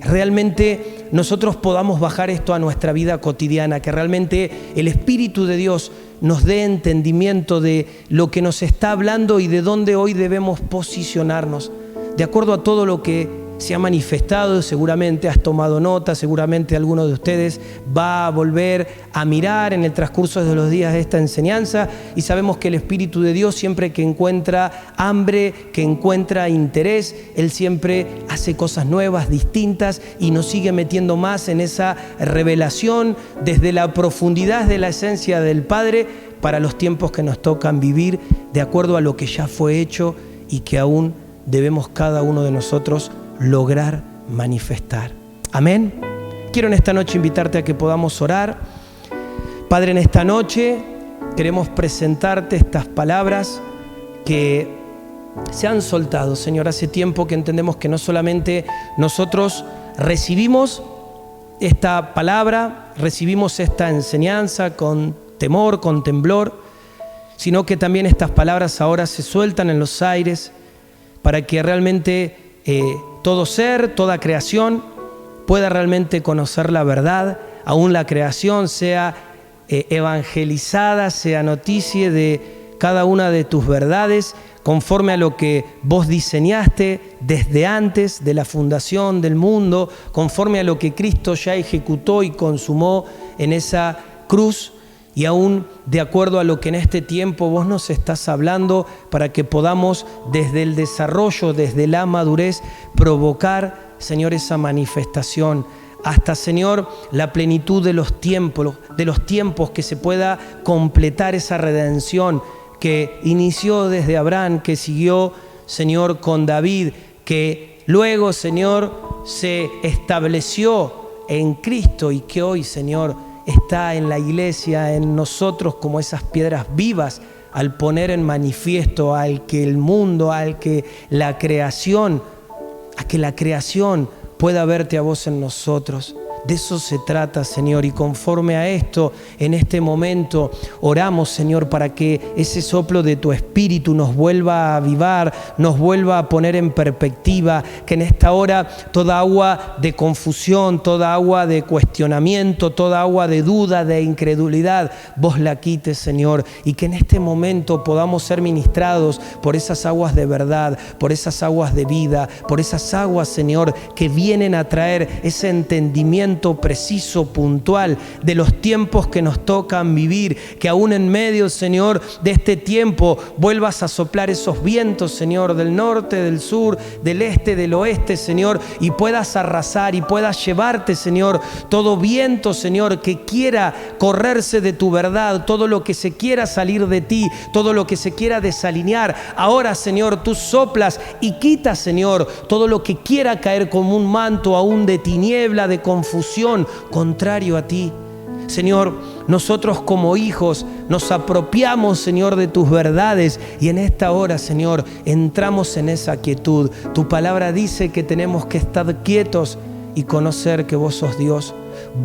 realmente nosotros podamos bajar esto a nuestra vida cotidiana, que realmente el Espíritu de Dios nos dé entendimiento de lo que nos está hablando y de dónde hoy debemos posicionarnos, de acuerdo a todo lo que se ha manifestado. Seguramente has tomado nota, seguramente alguno de ustedes va a volver a mirar en el transcurso de los días de esta enseñanza, y sabemos que el Espíritu de Dios, siempre que encuentra hambre, que encuentra interés, Él siempre hace cosas nuevas, distintas, y nos sigue metiendo más en esa revelación desde la profundidad de la esencia del Padre para los tiempos que nos tocan vivir, de acuerdo a lo que ya fue hecho y que aún debemos cada uno de nosotros lograr manifestar. Amén. Quiero en esta noche invitarte a que podamos orar. Padre, en esta noche queremos presentarte estas palabras que se han soltado, Señor. Hace tiempo que entendemos que no solamente nosotros recibimos esta palabra, recibimos esta enseñanza con temor, con temblor, sino que también estas palabras ahora se sueltan en los aires para que realmente todo ser, toda creación pueda realmente conocer la verdad, aún la creación sea evangelizada, sea noticia de cada una de tus verdades, conforme a lo que vos diseñaste desde antes de la fundación del mundo, conforme a lo que Cristo ya ejecutó y consumó en esa cruz, y aún de acuerdo a lo que en este tiempo vos nos estás hablando, para que podamos desde el desarrollo, desde la madurez, provocar, Señor, esa manifestación hasta, Señor, la plenitud de los tiempos, que se pueda completar esa redención que inició desde Abraham, que siguió, Señor, con David, que luego, Señor, se estableció en Cristo y que hoy, Señor, está en la iglesia, en nosotros, como esas piedras vivas, al poner en manifiesto al que el mundo, al que la creación, a que la creación pueda verte a vos en nosotros. De eso se trata, Señor, y conforme a esto, en este momento, oramos, Señor, para que ese soplo de tu Espíritu nos vuelva a avivar, nos vuelva a poner en perspectiva, que en esta hora toda agua de confusión, toda agua de cuestionamiento, toda agua de duda, de incredulidad, vos la quites, Señor, y que en este momento podamos ser ministrados por esas aguas de verdad, por esas aguas de vida, por esas aguas, Señor, que vienen a traer ese entendimiento preciso, puntual, de los tiempos que nos tocan vivir, que aún en medio, Señor, de este tiempo vuelvas a soplar esos vientos, Señor, del norte, del sur, del este, del oeste, Señor, y puedas arrasar y puedas llevarte, Señor, todo viento, Señor, que quiera correrse de tu verdad, todo lo que se quiera salir de ti, todo lo que se quiera desalinear. Ahora, Señor, tú soplas y quitas, Señor, todo lo que quiera caer como un manto aún de tiniebla, de confusión, contrario a ti. Señor, nosotros como hijos nos apropiamos, Señor, de tus verdades, y en esta hora, Señor, entramos en esa quietud. Tu palabra dice que tenemos que estar quietos y conocer que vos sos Dios.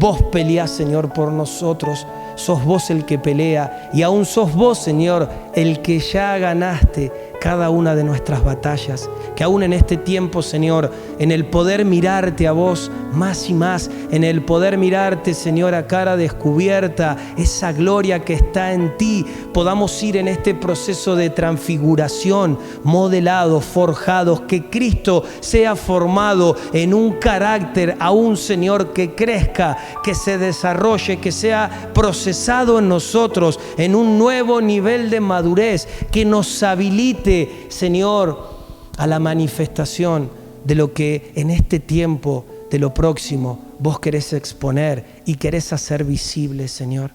Vos peleás, Señor, por nosotros. Sos vos el que pelea, y aún sos vos, Señor, el que ya ganaste cada una de nuestras batallas. Que aún en este tiempo, Señor, en el poder mirarte a vos más y más, en el poder mirarte, Señor, a cara descubierta, esa gloria que está en ti, podamos ir en este proceso de transfiguración, modelados, forjados, que Cristo sea formado en un carácter aún, Señor, que crezca, que se desarrolle, que sea procesado en nosotros en un nuevo nivel de madurez, que nos habilite, Señor, a la manifestación de lo que en este tiempo de lo próximo vos querés exponer y querés hacer visible, Señor.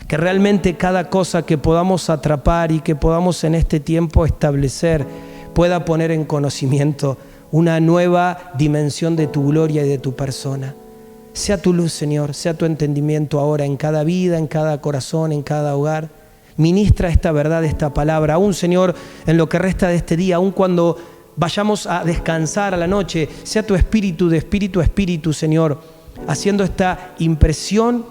Que realmente cada cosa que podamos atrapar y que podamos en este tiempo establecer pueda poner en conocimiento una nueva dimensión de tu gloria y de tu persona. Sea tu luz, Señor, sea tu entendimiento ahora en cada vida, en cada corazón, en cada hogar. Ministra esta verdad, esta palabra, aún, Señor, en lo que resta de este día, aún cuando vayamos a descansar a la noche, sea tu espíritu de espíritu a espíritu, Señor, haciendo esta impresión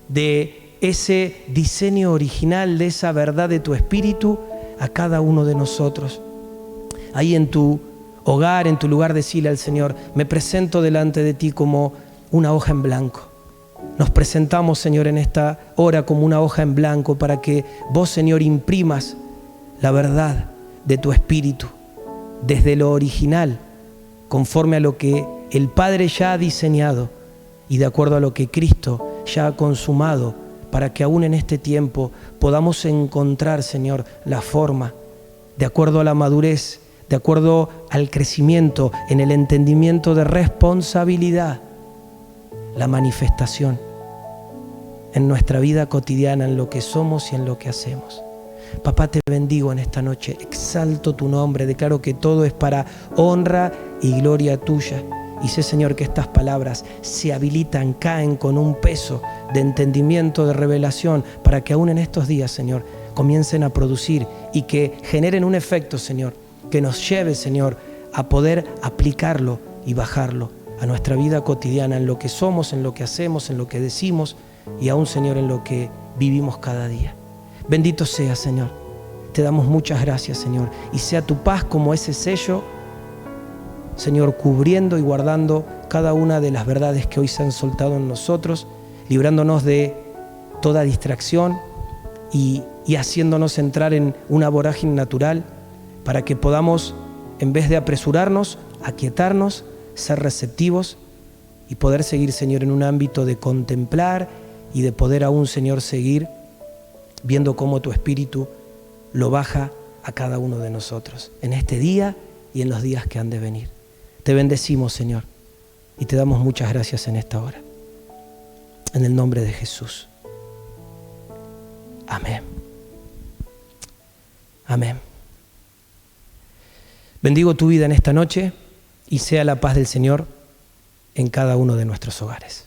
de ese diseño original, de esa verdad de tu espíritu a cada uno de nosotros. Ahí en tu hogar, en tu lugar, decile al Señor: me presento delante de ti como una hoja en blanco. Nos presentamos, Señor, en esta hora como una hoja en blanco para que vos, Señor, imprimas la verdad de tu espíritu desde lo original, conforme a lo que el Padre ya ha diseñado y de acuerdo a lo que Cristo ya ha consumado, para que aún en este tiempo podamos encontrar, Señor, la forma, de acuerdo a la madurez, de acuerdo al crecimiento, en el entendimiento de responsabilidad, la manifestación en nuestra vida cotidiana, en lo que somos y en lo que hacemos. Papá, te bendigo en esta noche, exalto tu nombre, declaro que todo es para honra y gloria tuya. Y sé, Señor, que estas palabras se habilitan, caen con un peso de entendimiento, de revelación, para que aún en estos días, Señor, comiencen a producir y que generen un efecto, Señor, que nos lleve, Señor, a poder aplicarlo y bajarlo a nuestra vida cotidiana, en lo que somos, en lo que hacemos, en lo que decimos y aún, Señor, en lo que vivimos cada día. Bendito sea, Señor. Te damos muchas gracias, Señor. Y sea tu paz como ese sello, Señor, cubriendo y guardando cada una de las verdades que hoy se han soltado en nosotros, librándonos de toda distracción y haciéndonos entrar en una vorágine natural para que podamos, en vez de apresurarnos, aquietarnos, ser receptivos y poder seguir, Señor, en un ámbito de contemplar y de poder aún, Señor, seguir viendo cómo tu Espíritu lo baja a cada uno de nosotros, en este día y en los días que han de venir. Te bendecimos, Señor, y te damos muchas gracias en esta hora. En el nombre de Jesús. Amén. Amén. Bendigo tu vida en esta noche y sea la paz del Señor en cada uno de nuestros hogares.